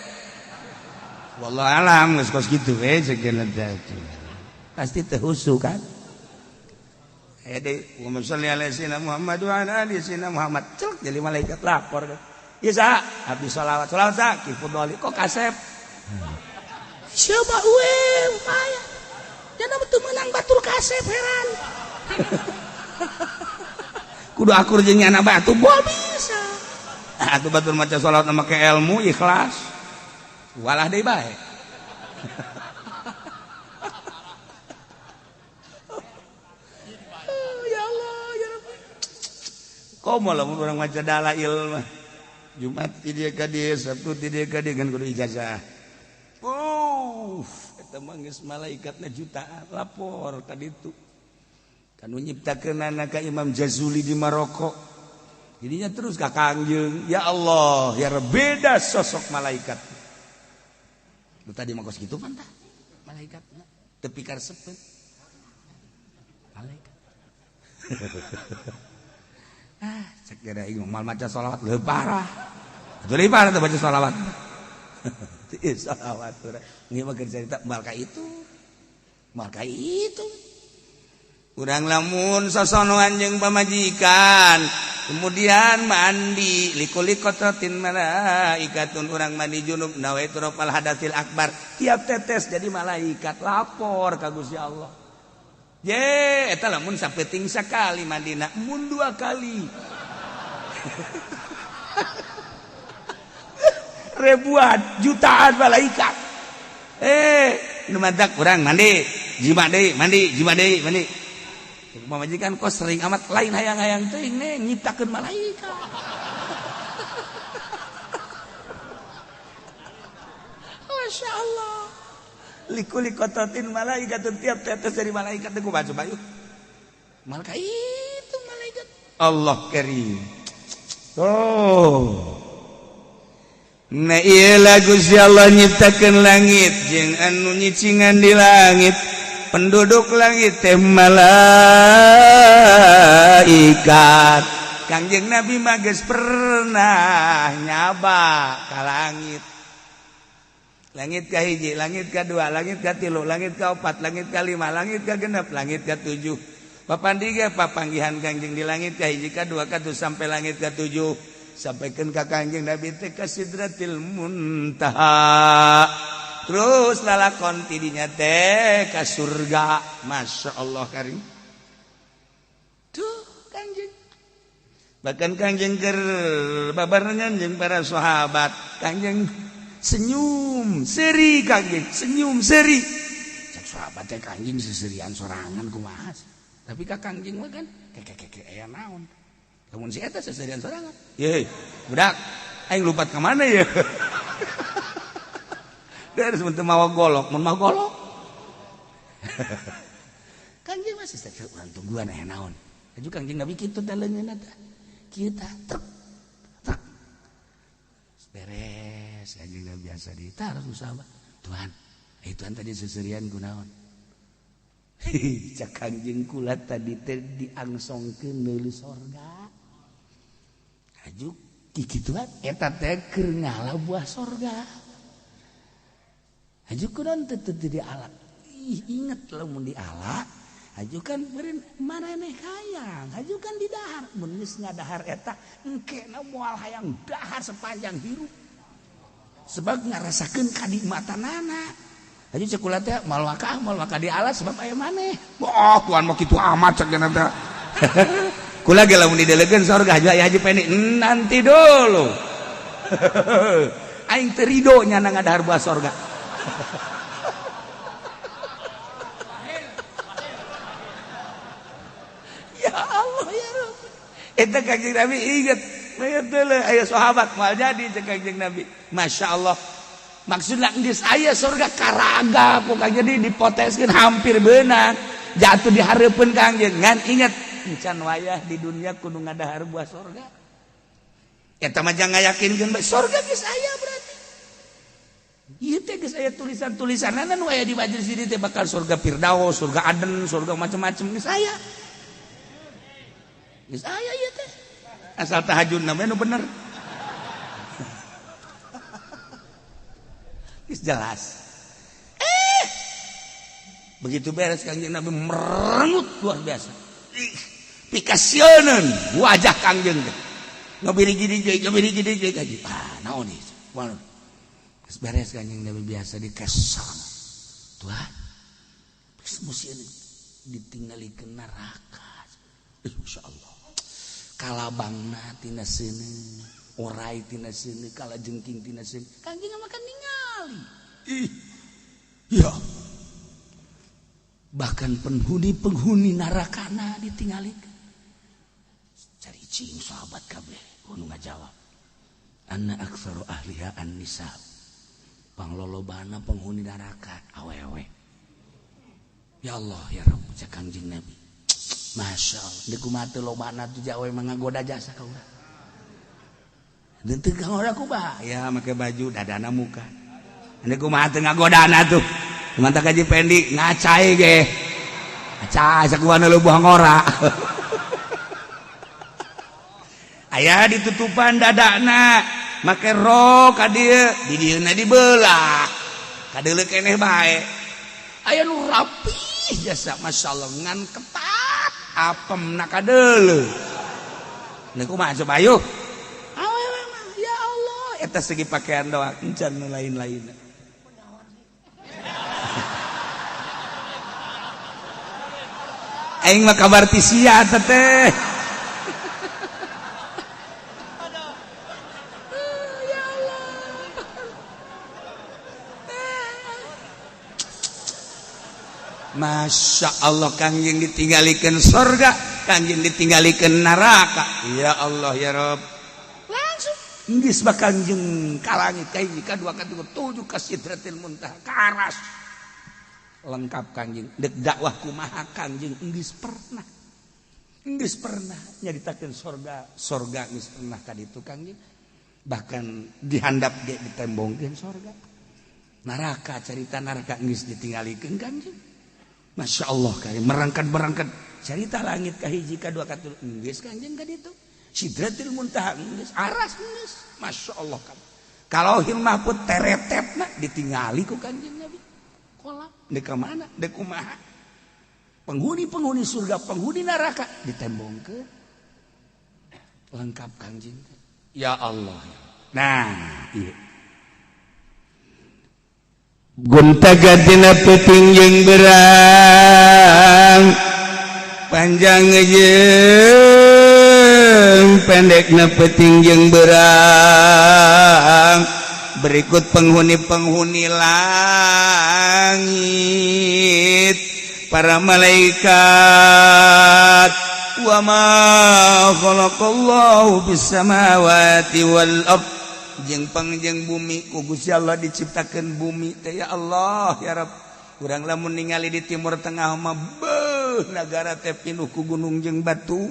Wallah alam geus kos kitu we cegeuna teh. Pasti teu husu kan? Allahumma sholli ala sayyidina Muhammad wa ala ali sayyidina Muhammad. Jadi malaikat lapor. Ieu saha? Abdi sholawat. Sholawat saha? Ki Fudoli. Kok kasep? Siapa we upaya? Jangan betul menang batur kasep heran. Kudu akur jeung nyana batu boal bisa. Atuh batur maca sholawat make ilmu ikhlas. Walah deui bae. Ya Allah, ya Rabbi. Komo lamun urang maca dalail mah. Jumat ti dieu ka dieu, Sabtu ti dieu ka dieu kan kudu ijazah. Eta mah geus malaikatna jutaan lapor ka ditu. Kanu nyiptakeunana ka Imam Jazuli di Maroko. Jadinya terus ka Kangjeng, ya Allah, ya beda sosok malaikat. Lu tadi mah kos kitu pan tah? Malaikatna teu pikar sepeut. Malaikat. Cek gara ieu mal maca sholawat leuh parah. Atuh leuh parah teh baca sholawat. Teu sholawat urang. Ngieu mah keur cerita mal ka itu. Mal ka itu. Urang lamun sosonoan jeung pamajikan, kemudian mandi likuliqatin malaikatun urang mandi junub nawaitu rafal hadatsil akbar, tiap tetes jadi malaikat lapor ka Gusti Allah. Ye eta lamun sapeting sakali mandina mun 2 kali. Ribuan jutaan malaikat. Nu mantak urang mandi, jima deui, mandi, jima deui, mandi. Pamajikan kok sering amat lain hayang-hayang teuing nih nyiptakeun malaikat. Masya Allah. Likuliqatin malaikatun tiap tetes dari malaikat teh kumaha coba yuk. Malaikat itu malaikat. Allah karim. Nah ieu lagu si Allah nyiptakeun langit jeung anu nyicingan di langit. Penduduk langit teh malaikat. Kangjeng Nabi mah geus pernah nyaba ka langit. Langit ka hiji, langit ka dua, langit ka tilu, langit ka opat, langit ka lima, langit ka genep, langit ka tujuh. Papandiga papanggihan Kangjeng di langit ka hiji, ka dua, ka 3 sampai langit ka 7. Sampaikeun ka Kangjeng Nabi teh ka Sidratil Muntaha. Terus lalakon tidinya teh ka surga. Masya Allah karim. Tuh Kangjeng. Bahkan Kangjeng keur babarengan jeung para sahabat. Kangjeng senyum seri, Kangjeng senyum seri. Cek sahabat teh Kangjeng seserian sorangan kumaha. Tapi ka Kangjeng mah kan keke aya naon. Lamun si eta seserian sorangan. Ye, budak aing lupat ka mana ya? Dari sebentar mawa golok, mun mau golok. Kangjeng masih saja urang tungguan aya naon. Aju Kangjeng Nabi kitu teh leungeunna teh. Kieu tah truk. Beres Kangjeng Nabi biasa ditaruh sahabat. Tuhan, Tuhan tadi seserian kunaon? Cak Kangjeng kula tadi teh diangsongkeun neuli sorga. Aju kikituan eta teh keur ngala buah sorga. Aju kunaon teu di ala. Inget lamun di ala, aju kan beureun maraneh hayang, aju kan di dahar. Mun geus ngadahar eta engkena moal hayang dahar sepanjang hirup. Sebab ngarasakeun kanikmatanana. Aju cek kula teh moal wakah di ala sebab aya maneh. Oh, tuan mah kitu amat cek cenah teh. Kula ge lamun didelegeun sorga Haji Pendi nanti dulu. Aing teu ridho nya ngadahar buah sorga. Ya Allah ya Rabbi. Eta Kangjeng Nabi inget. Aya sahabat moal jadi cek Kangjeng Nabi. Masya Allah. maksudnya geus aya surga karaga pokoknya dipoteskeun hampir beunang jatuh dihareupeun ka Kangjeng ngan ingat encan wayah di dunia kudu ngadahar buah surga eta mah jangan yakinkeun surga geus aya berarti ieu teh geus aya tulisan-tulisanna nu aya di majelis ini teh bakal surga Firdaus surga Aden surga macam-macam geus aya ieu teh asal tahajudna mah nu bener jelas begitu beres Kangjeng Nabi merengut luar biasa pikasieun wajah Kangjeng ngabiri gini kaji naon ieu geus beres Kangjeng Nabi biasa dikesan Tuhan musieun ditinggalikeun neraka insyaallah kalabangna tina seuneu orai tina seuneu kalajengking tina seuneu Kangjeng mah kan ya bahkan penghuni narakana ditinggalikeun cari cing sahabat kabeh kudu ngajawab anna aktsaru ahliha an-nisa panglolobana penghuni neraka awewe ya Allah ya Rabb cak Kangjeng Nabi masyaallah deuk kumaha teu lobana tuh jawe mangagoda jasa ka urang deuk ka urang kumaha ya make baju dadana muka ini kumaha teu ngagodana tuh mantap kaji pendi ngacai ge ngacai sakuana leubuh ngora aya ditutupan dadana make rok ka dieu di dieuna dibelah kadeuleu keneh bae aya nu rapih jasa masyaallah ngan ketat apemna kadeuleu ini kumaha coba ayo awewe mah ya Allah eta segi pakaian doang encan nu lain-lain aing mah kabar ti sia teh Masya Allah Kangjeng ditinggalikeun surga Kangjeng ditinggalikeun neraka ya Allah ya Rabb langsung geus bakal Kangjeng ka langit ka hiji ka dua ka tilu tujuh ka Sidratil Muntaha ka aras lengkap Kangjeng dek dakwah kumaha Kangjeng geus pernah nyaritakeun surga geus pernah ka ditu Kangjeng bahkan dihandap ge ditembongkeun surga neraka carita neraka geus ditinggalikeun Kangjeng Masya Allah Kangjeng merangkat carita langit ka hiji ka dua ka tilu geus Kangjeng ka ditu Sidratil Muntaha geus aras geus Masya Allah Kangjeng kalau Lauhul Mahfuz teretepna ditingali ku Kangjeng Nabi kolak dek mana dek kumaha penghuni surga penghuni neraka ditembongkeun lengkap Kangjeng ya Allah nah iya guntagadina peuting jeung berang panjang jeung pendekna peuting jeung berang berikut penghuni langit para malaikat wa ma khalaqallahu bis samawati wal ard jeung pangjang bumi ku Gusti Allah diciptakeun bumi teh ya Allah ya Rabb urang lamun ningali di timur tengah mah beuh nagara teh pinuh ku gunung jeung batu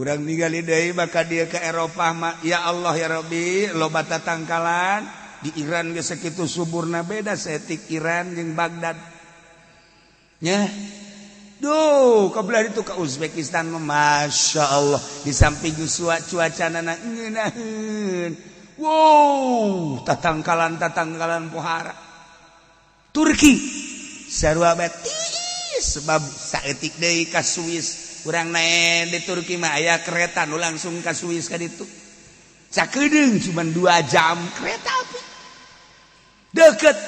urang ningali deui maka dia ke Eropah mah ya Allah ya Rabbi loba tatangkalan di Iran geus sakitu suburna beda setik Iran jeung Baghdad nya duh kabelah itu ke Uzbekistan mah Masya Allah di samping cuacana ngeunaheun wow tatangkalan pohara Turki sarua betis sebab saeutik deui ka Swiss urang nae di Turki mah aya kereta nu langsung ka Swiss ka ditu sakedeung cuma 2 jam kereta api deket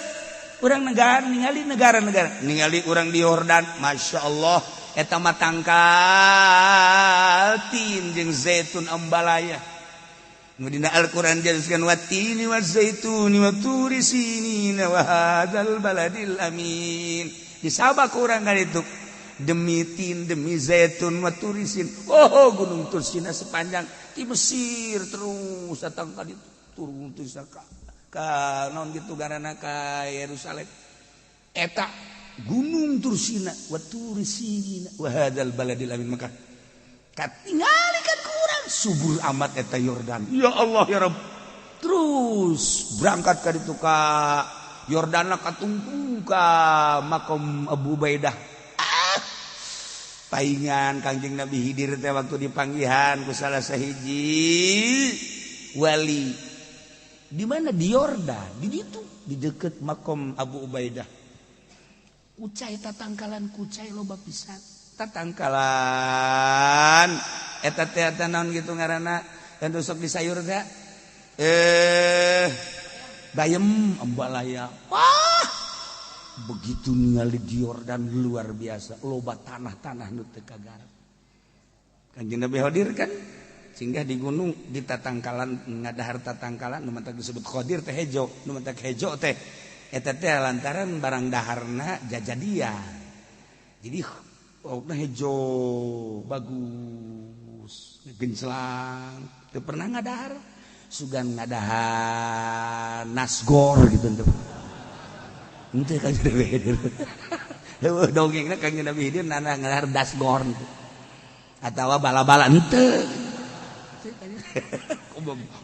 urang ningali negara-negara ningali urang di Yordan Masya Allah eta mah tangkal tin jeung zaitun ambalaya nu dina Al-Qur'an jelaskeun watini wazaituni wa turi sinina wa hadzal baladil amin disabak urang ka ditu demi tin demi zaitun wa turi sin gunung Tursina sepanjang di Mesir terus datang ka ditu turun teu saka ka naon gitu garana ka Yerusalem eta gunung Tursina wa Turisina wa hadzal baladil amin maka katingali kan kurang subur amat eta Yordan ya Allah ya Rabb terus berangkat ka ditu ka Yordan katungtung ka makom Abu Ubaidah paingan Kangjeng Nabi Khidir teh waktu dipanggihan ku salah sahiji wali di mana di Yordan di ditu di deket makom Abu Ubaidah ucai tatangkalan kucai loba pisan tatangkalan eta teh naon gitu ngaranna dan sok di sayur teh bayem ambalaya wah begitu ningali di Yordan luar biasa loba tanah-tanah nu teu kagarap Kanjeng Nabi hadir kan singgah di gunung di tatangkalan ngadahar tatangkalan nu mata disebut Qadir teh hejo nu mata hejo teh eta teh lantaran barang daharna jajadian jadi pokokna hejo bagus gencelang teu pernah ngadahar sugan ngadahar nasgor gitu teh ente Kanjeng Nabi Khidir dongengna Kanjeng Nabi Khidir nana ngadahar dasgor atawa bala-bala ente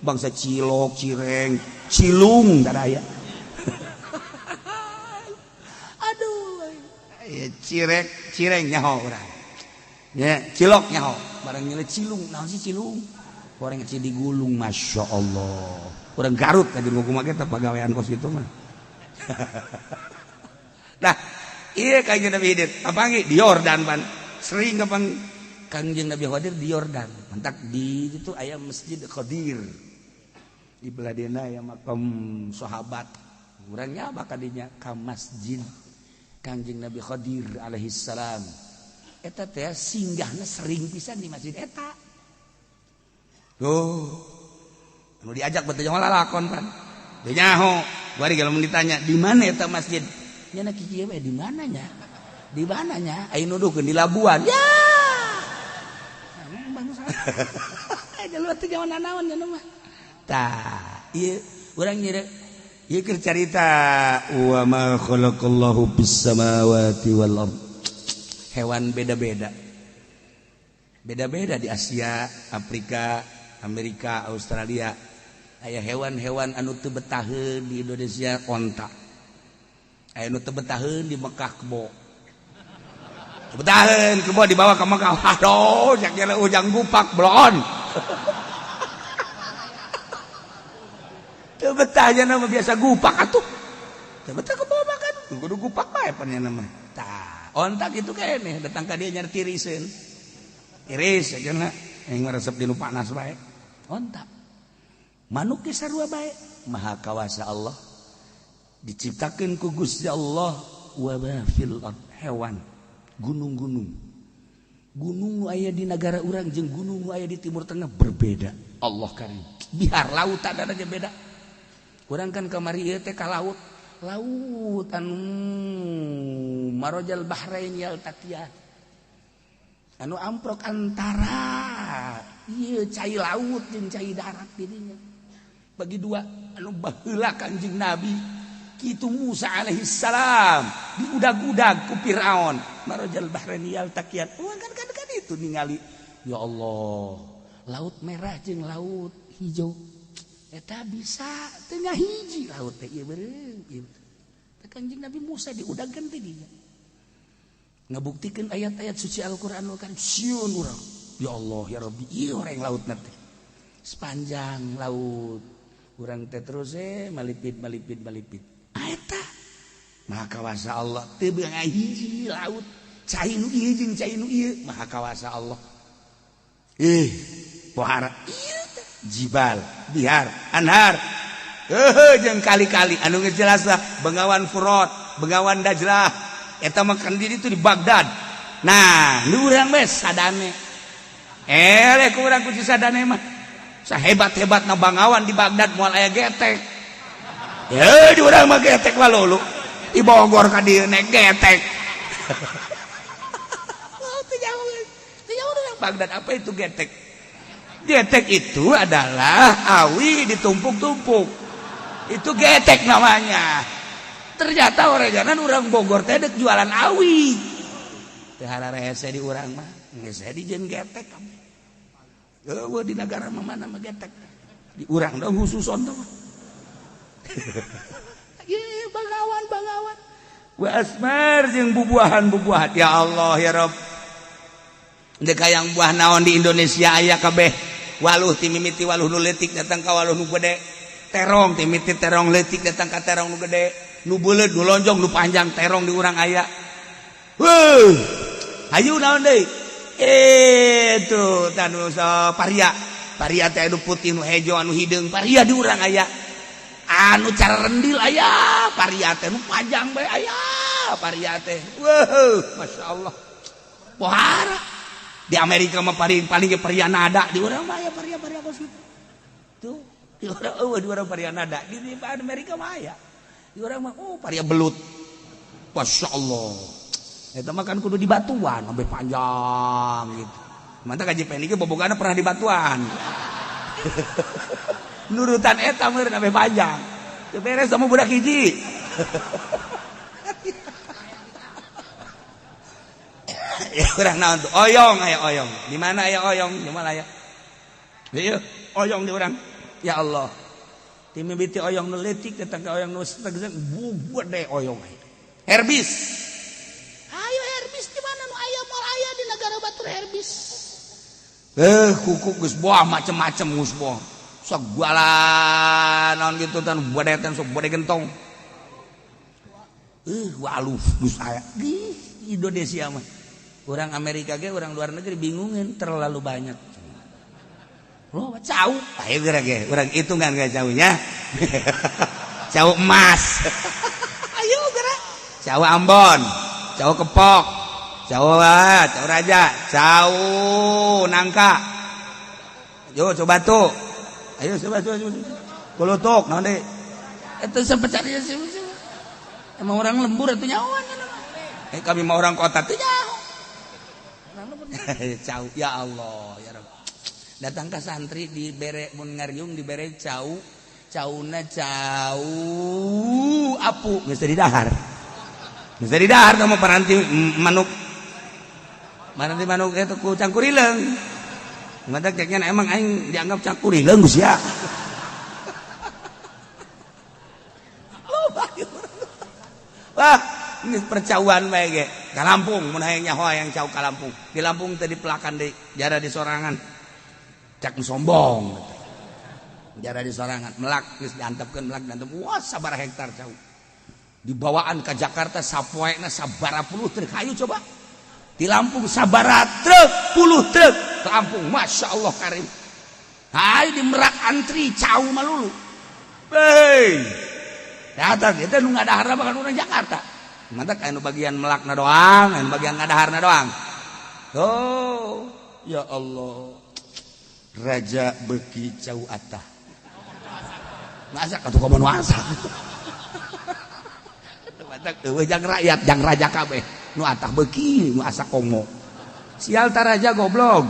bangsa cilok cireng cilung dadaya aduh ya cireng nyaho urang ya cilok nyaho barang nyele cilung naon sih cilung orang ngeci digulung Masya Allah urang Garut tadi ngomong mah eta pagawean kos kitu mah nah iya Kanjeng Nabi Khidir kapangi di Yordan pan sering kapang Kanjeng Nabi Khidir di Yordan mantak di itu aya Masjid Qadir di beladena aya makam sahabat urangnya bakadinya ka masjid Kanjeng Nabi Khidir alaihi salam eta teh singgahna sering pisan di masjid eta anu diajak batu jangan lalakon pan teu nyaho bari kalau ditanya di mana eta masjid nya na kieu we di mananya aya nuduhkeun di Labuan ya jalur teh jaman naon nya mah tah ieu urang nyere ieu keur carita wa ma khalaqallahu bis samawati wal ard hewan beda-beda di Asia Afrika Amerika Australia aya hewan-hewan anu teu betaheun di Indonesia onta aya anu teu betaheun di Mekah kebo betaheun kebo dibawa ke Mekah aduh yak kira ujang gupak blon teu betah nya nama biasa gupak atuh teu betah kebo makan kudu gupak bae pannya nama tah onta kitu keneh datang ka dieu nyari tiriseun iris ajeuna yang ngaresep di nu panas bae onta manuk ge sarua bae maha kawasa Allah diciptakeun ku Gusti Allah wa fil ard hewan gunung nu aya di negara urang jeung gunung nu aya di timur tengah berbeda Allah karim bihar laut ada aja beda urang kan kamari ieu teh ka laut anu marajal bahrain yaltaqiyan anu amprok antara ieu cai laut jeung cai darat didinya bagi dua anu baheula Kanjeng Nabi kitu Musa alaihi salam diudag-udag ku Firaun marajal bahrain yaltaqiyan kan itu ningali ya Allah laut merah jeung laut hijau eta bisa teu ngahiji laut teh ieu beureum ieu Kanjeng Nabi Musa diudagkeun teh dinya ngabuktikeun ayat-ayat suci Al-Qur'an kan sieun urang ya Allah ya Rabbi ieu horeng lautna teh sepanjang laut urang teh terus malipit eta maha kawasa Allah teu ngahiji laut cai nu ieu jeung cai nu ieu maha kawasa Allah pohara ieu teh jibal bihar anhar jeung kali-kali anu geus lah Bengawan Furat Bengawan Dajlah eta mah kan di ditu di Baghdad nah nu urang mah sadane eleh ku urang ku sadane mah sahebat-hebatna Bengawan di Baghdad moal aya getek di urang mah getek walulu di Bogor ka dieu naik getek teu jauh urang Baghdad apa itu getek itu adalah awi ditumpuk-tumpuk Itu getek namanya. Ternyata orang Bogor teh dek jualan awi. Teu hararese di urang mah. Geus dijeun getek kabeh. Eueuh di negara mana mah getek. Di urang dong khususon teh. Ye bangawan. Wa asmar jeung bubuahan. Ya Allah ya Rabb. Dek hayang buah naon di Indonesia aya kabeh. Waluh ti mimiti waluh nu leutik datang ka waluh nu gede. Terong ti mimiti terong leutik datang ka terong nu gede. Nu beuleud nu lonjong nu panjang terong di urang aya. Hayu naon deui? Itu tanu paria. Paria teh anu putih nu hejo anu hideung paria di urang aya. Anu cara rendil aya, paria teh nu panjang bae aya, paria teh. Masyaallah. Pohara. Di Amerika mah paling ge paria nada, di urang mah aya paria bos gitu. Tuh, di urang paria nada, di Amerika mah aya. Di urang mah paria belut. Masyaallah. Eta mah kan kudu di batuan, sampai panjang gitu. Mantap kaji penike bobogana pernah di batuan. Nurutan eta meureun sampai panjang. Teu beres sama budak hiji. Ya urang naon tuh? Oyong aya oyong. Di mana aya oyong? Di mana aya? Ieu oyong di urang. Ya Allah. Ti mimiti oyong nu leutik datang ka oyong nu segede gede oyong. Herbis. Ayo herbis di mana nu aya moal aya di negara batur herbis. Kuku geus boah macem-macem geus boah. Sagala naon kitu tan bodetan sok bode gentong. Waluh geus aya di Indonesia mah. Orang Amerika ge orang luar negeri bingungin terlalu banyak. Loh, cau. Ayo geura ge, urang hitungan ge caunya. Cau emas. Ayo geura. Cau Ambon, cau Kepok, cau Raja, cau Nangka. Yo coba tuh. Ayo coba. Kulutuk naon deui? Eta sampai cari sih. Emang orang lembur atuh nyahoan kan. Kami mah orang kota teh nyaho. Cau ya Allah ya Rabb. Datang ke santri di bere mun ngariung di bere cauna cau apu geus teu didahar. Geus teu didahar mah paranti manuk eta ku cangkurileung. Ngadak ceknya emang aing dianggap cangkurileung geus ya. Wah, ini percauan bae ge. Ka Lampung mun hayang nyaho hayang cau ka Lampung. Di Lampung teh dipelakan deui, jara di sorangan. Cak sombong. Jara di sorangan, melak geus diantepkeun melak diantep. Wah, sabaraha hektar cau. Dibawaan ka Jakarta sapoena sabaraha puluh truk. Hayu coba. Di Lampung sabaraha truk, puluh truk ke Lampung. Masyaallah karim. Hayu di Merak antri cau malulu. Hei. Datang kita nu ngadaharna bahkan urang Jakarta. Mantap anu bagian melakna doang, anu bagian ngadaharna doang. Oh, ya Allah. Raja beki cau atah. Masak atuh komo nu asa. Mantap eueuh jang rakyat, jang raja kabeh. Nu atah beki, nu asa komo. Sial ta raja goblok.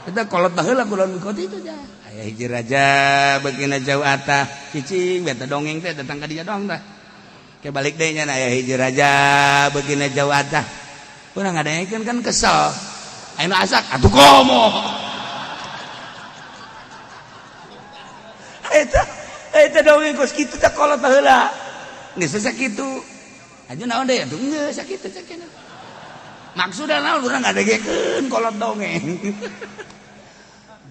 Eta kolot baheula kulon mikot itu dah. Aya hiji raja begina jauh atah cicing beta dongeng teh datang ka dinya doang tah. Ke balik deui nya aya hiji raja begina jauh atah. Urang ngadaengkeun kan kesel. Anu asak atuh komo. Eta dongeng kos kitu teh kolot baheula. Geus sakitu. Aju naon deui atuh geus sakitu cekena. Maksudna naon urang ngadegekeun kolot dongeng.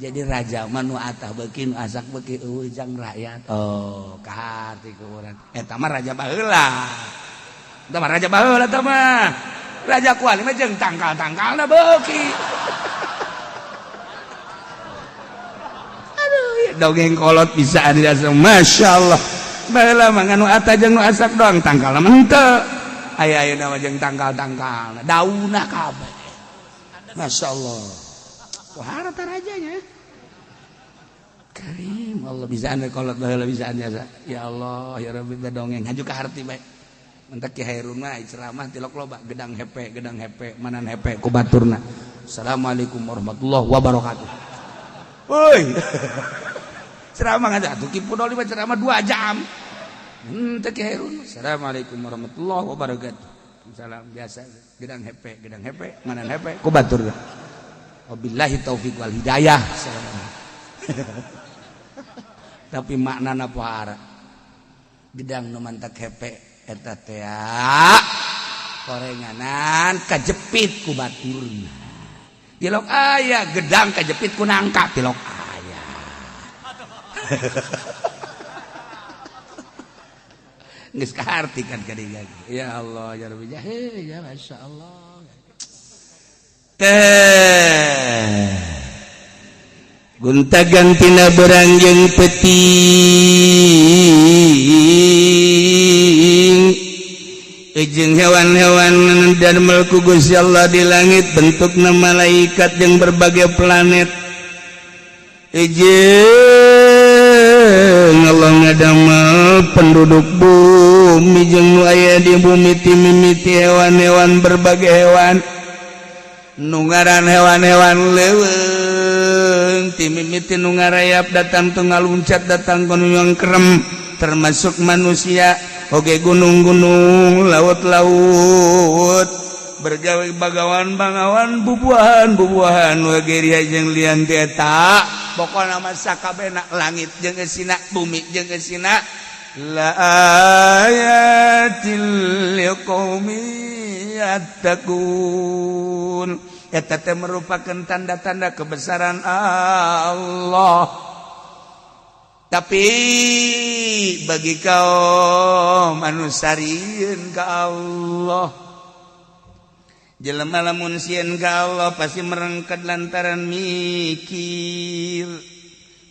Jadi raja manu atah beuki nu asak beuki eueuh jang rakyat. Oh, kaharti ku urang. Eta mah raja baheula. Eta mah raja baheula eta mah. Raja kuali mah jeung tangkal-tangkalna beuki. Aduh, dongeng kolot bisa dirasa masyaallah. Baheula mah nganu atah jeung nu asak doang tangkalna mah henteu. Aya-ayeuna mah jeung tangkal-tangkalna, daunna kabeh. Masyaallah. Wah, rata rajanya. Karim Allah bisaan kolot baheula bisaan jasa. Ya Allah, ya Rabbi dongeng haju ka harti bae. Mentek Ki Hairun mah ceramah tilok loba gedang hepe, manan hepe ku baturna. Assalamualaikum warahmatullahi wabarakatuh. Woi. Ceramah aja atuh Ki Pudoli mah ceramah 2 jam. Assalamualaikum warahmatullahi wabarakatuh. Salam biasa. Gedang hepe, mana hepe? Ku batur. Wabillahi taufiq wal hidayah. Tapi maknana pohara. Gedang nu mantak hepe eta teh korenganan kajepit ku baturna. Tilok aya gedang kajepit ku nangka tilok aya. Geus kahartikeun ka dieu. Ya Allah ya Rabbi ya masyaallah. Gunta gantina berangjeng peting jeung hewan-hewan dan melku Gusti Allah di langit bentukna malaikat yang berbagai planet Allah ngadamel penduduk bumi jeung nu aya di bumi ti mimiti hewan-hewan berbagai hewan nu ngaran hewan-hewan leuweung ti mimiti nu ngarayap datang tu ngaluncat datang ku nu kerem termasuk manusia oge gunung-gunung laut-laut bergawe bagawan-bagawan bubuahan oge ria jeung lian teh eta pokona mah sakabehna langit jeung eusina bumi jeung eusina la ayatil liqaumi yattaqun eta teh merupakan tanda-tanda kebesaran Allah. Tapi bagi kaum anu sarieun ka Allah, jelema lamun sieun ka Allah pasti merengket lantaran mikir.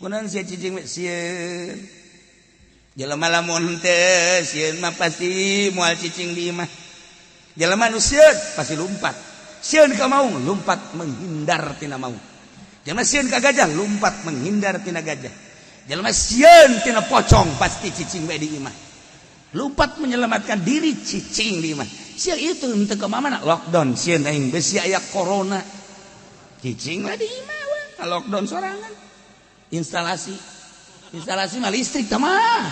Kunaon sia cicing we sieun? Jelema lamun teu sieun mah pasti moal cicing di imah. Jelema anu sieun pasti lumpat. Sieun ka maung lumpat menghindar tina maung. Jelema sieun ka gajah lumpat menghindar tina gajah. Jelema sieun tina pocong pasti cicing we di imah. Lumpat menyelamatkan diri cicing di imah. Sia itu henteu ka mamana lockdown sieun aing besi aya corona. Cicing we di imah we lockdown sorangan. Instalasi mah listrik tah mah.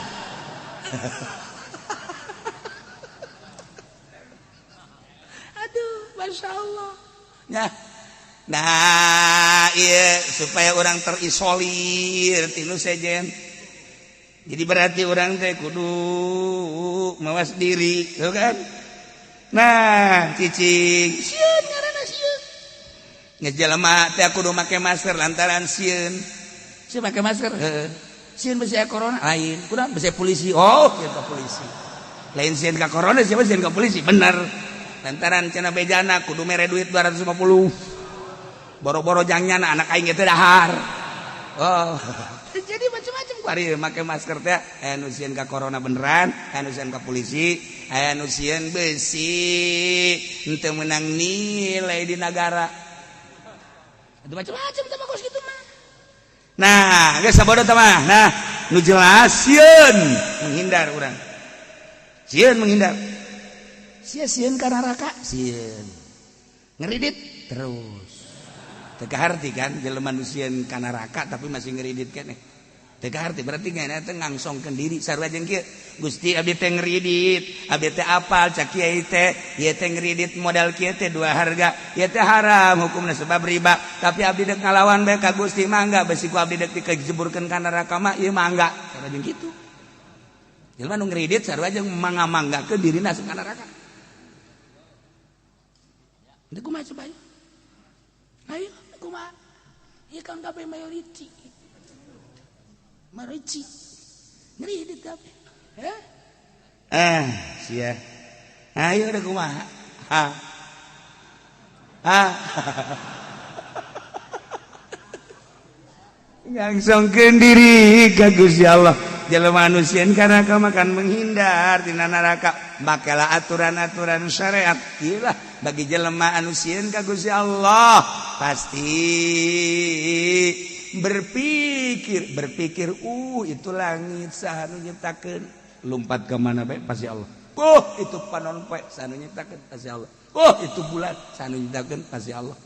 Aduh, masyaallah. Nah, iya supaya orang terisolir tinu sejen. Jadi berarti orang teh kudu mawas diri, tuh kan? Nah, cicing, sieun ngaranna sieun. Ngejelema teh kudu make masker lantaran sieun. Sieun make masker, heeh. Sieun besi corona lain, kudu besi polisi. Oh, kita polisi. Lain sieun ka corona siapa sieun ka polisi? Bener. Lantaran cenah bejana kudu mere duit 250. Boro-boro jangan anak aing teh dahar. Oh. Jadi macam-macam ku ari make masker teh anu sieun ka corona beneran, anu sieun ka polisi, anu sieun besi henteu meunang nilai di negara. Itu macam-macam teh bagus kitu mah. Nah, geus sabodo teh mah. Nah, nu jelas sieun menghindar urang. Sieun menghindar. Sieun ka neraka, sieun. Ngeridit terus. Teka harti kan jelema nu sieun ka neraka tapi masih ngeridit keneh. Teka harti berarti ngana teh ngangsongkeun diri sarua jeung kieu. Gusti abdi teh ngeridit, abdi teh apal cak kiai teh, ieu teh ngeridit modal kieu teh dua harga. Ieu teh haram hukumna sebab riba, tapi abdi deuk ngalawan bae ka Gusti mangga besi ku abdi deuk dikejeburkeun ka neraka mah ieu mangga. Sarua jeung kitu. Jelema nu ngeridit sarua jeung mangga-manggakeun dirina ka neraka. Itu kumaha coba ya? Ayo kumaha? Ieu kan kabeh majority. Marici. Ngeridit kabeh. Sia. Ayo udah kumaha? Ngangsongkeun diri ka Gusti Allah. Jelema anu sieun ka neraka makan menghindar tina neraka. Makalah aturan-aturan syariat. Iyalah bagi jelema anu sieun ka Gusti Allah pasti berpikir itu langit sahanu nyiptakeun lumpat ke mana bae pasti Allah. Itu panon poe sahanu nyiptakeun pasti Allah. Itu bulan sahanu nyiptakeun pasti Allah.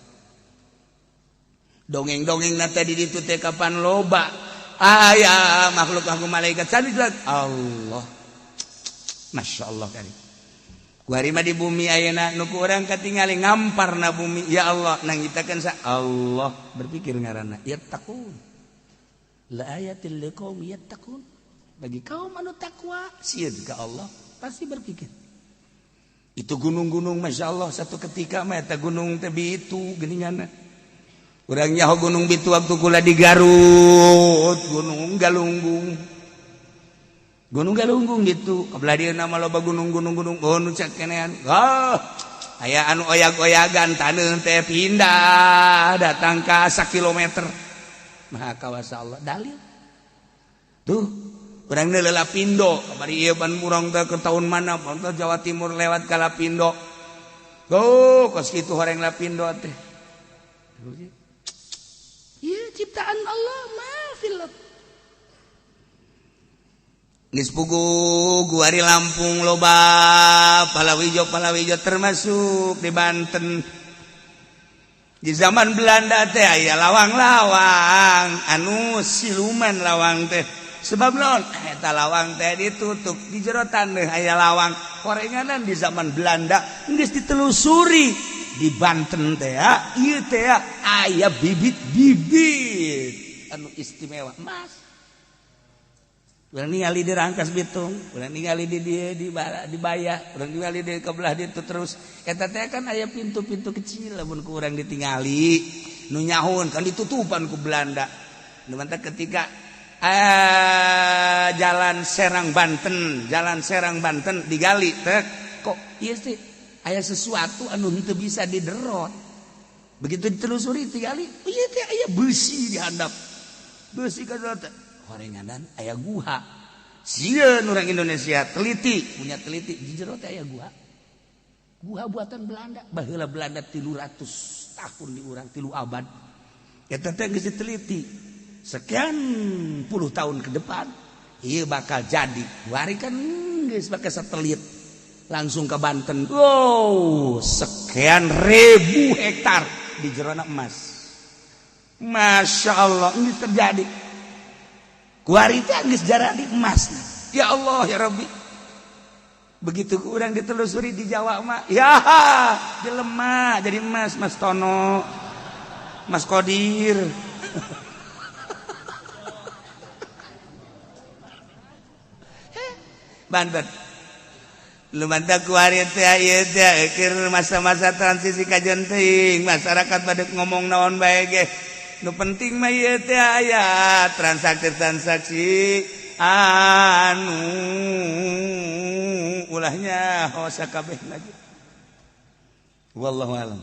Dongeng-dongeng nata di ditu teh kapan loba aya makhluk aku malaikat sanu Allah. Masya Allah kali kuarima di bumi ayeuna nu urang katingali ngamparna bumi ya Allah nangitakeun sa Allah berpikir ngaranna yattaqun la ayatil liqaumi yattaqun bagi kaum anu takwa sieun ka Allah pasti berpikir itu gunung-gunung Masya Allah satu ketika mah eta gunung teh bitu geuninganna urang nyaho gunung bitu waktu kula di Garut gunung galunggung gitu kabelah dia nama loba gunung nu cek kenean aya anu oyag-oyagan taneuh teh pindah datang ka 1 kilometer maha kawasa Allah dalil tuh urang deuleu Lapindo kamari ieu ban murang teh ke taun mana teh Jawa Timur lewat ka Lapindo kos kitu horeng Lapindo teh ieu ciptaan Allah maafil geus pugu guari Lampung loba palawijo termasuk di Banten di zaman Belanda teh aya lawang-lawang anu siluman lawang teh sebab naon eta lawang teh ditutup di jero taneuh aya lawang korenganan di zaman Belanda geus ditelusuri di Banten teh ieu teh aya bibit-bibit anu istimewa mas urang ningali di Rangkas Bitung, urang ningali di dieu di Baya, urang ningali di kabelah ditu terus. Eta teh kan aya pintu-pintu kecil lamun ku urang ditingali. Nu nyahun kan ditutupan ku Belanda. Nu mantap ketika jalan Serang Banten digali teh kok ieu teh aya sesuatu anu henteu bisa diderot. Begitu ditelusuri digali, ieu teh aya besi di handap. Besi kana teh horenganan aya guha sieun urang Indonesia punya teliti di jero teh aya guha buatan Belanda baheula Belanda 300 tahun di urang 3 abad eta teh geus diteliti sekian puluh tahun ke depan ieu bakal jadi wari kan geus make satelit langsung ke Banten sekian ribu hektar di jerona emas Masya Allah ini terjadi kuari teh geus jaradi emas. Ya Allah ya Rabbi. Begitu urang ditelusuri di Jawa mah, ya jelema jadi emas, Mas Tono. Mas Kodir. Banten. Lumantar kuari teh ieu teh keur masa-masa transisi kajian teuing, masyarakat pada ngomong naon bae ge. Nu penting mah ieu teh aya transaksi anu ulahnya hosa kabeh lagi wallahu alam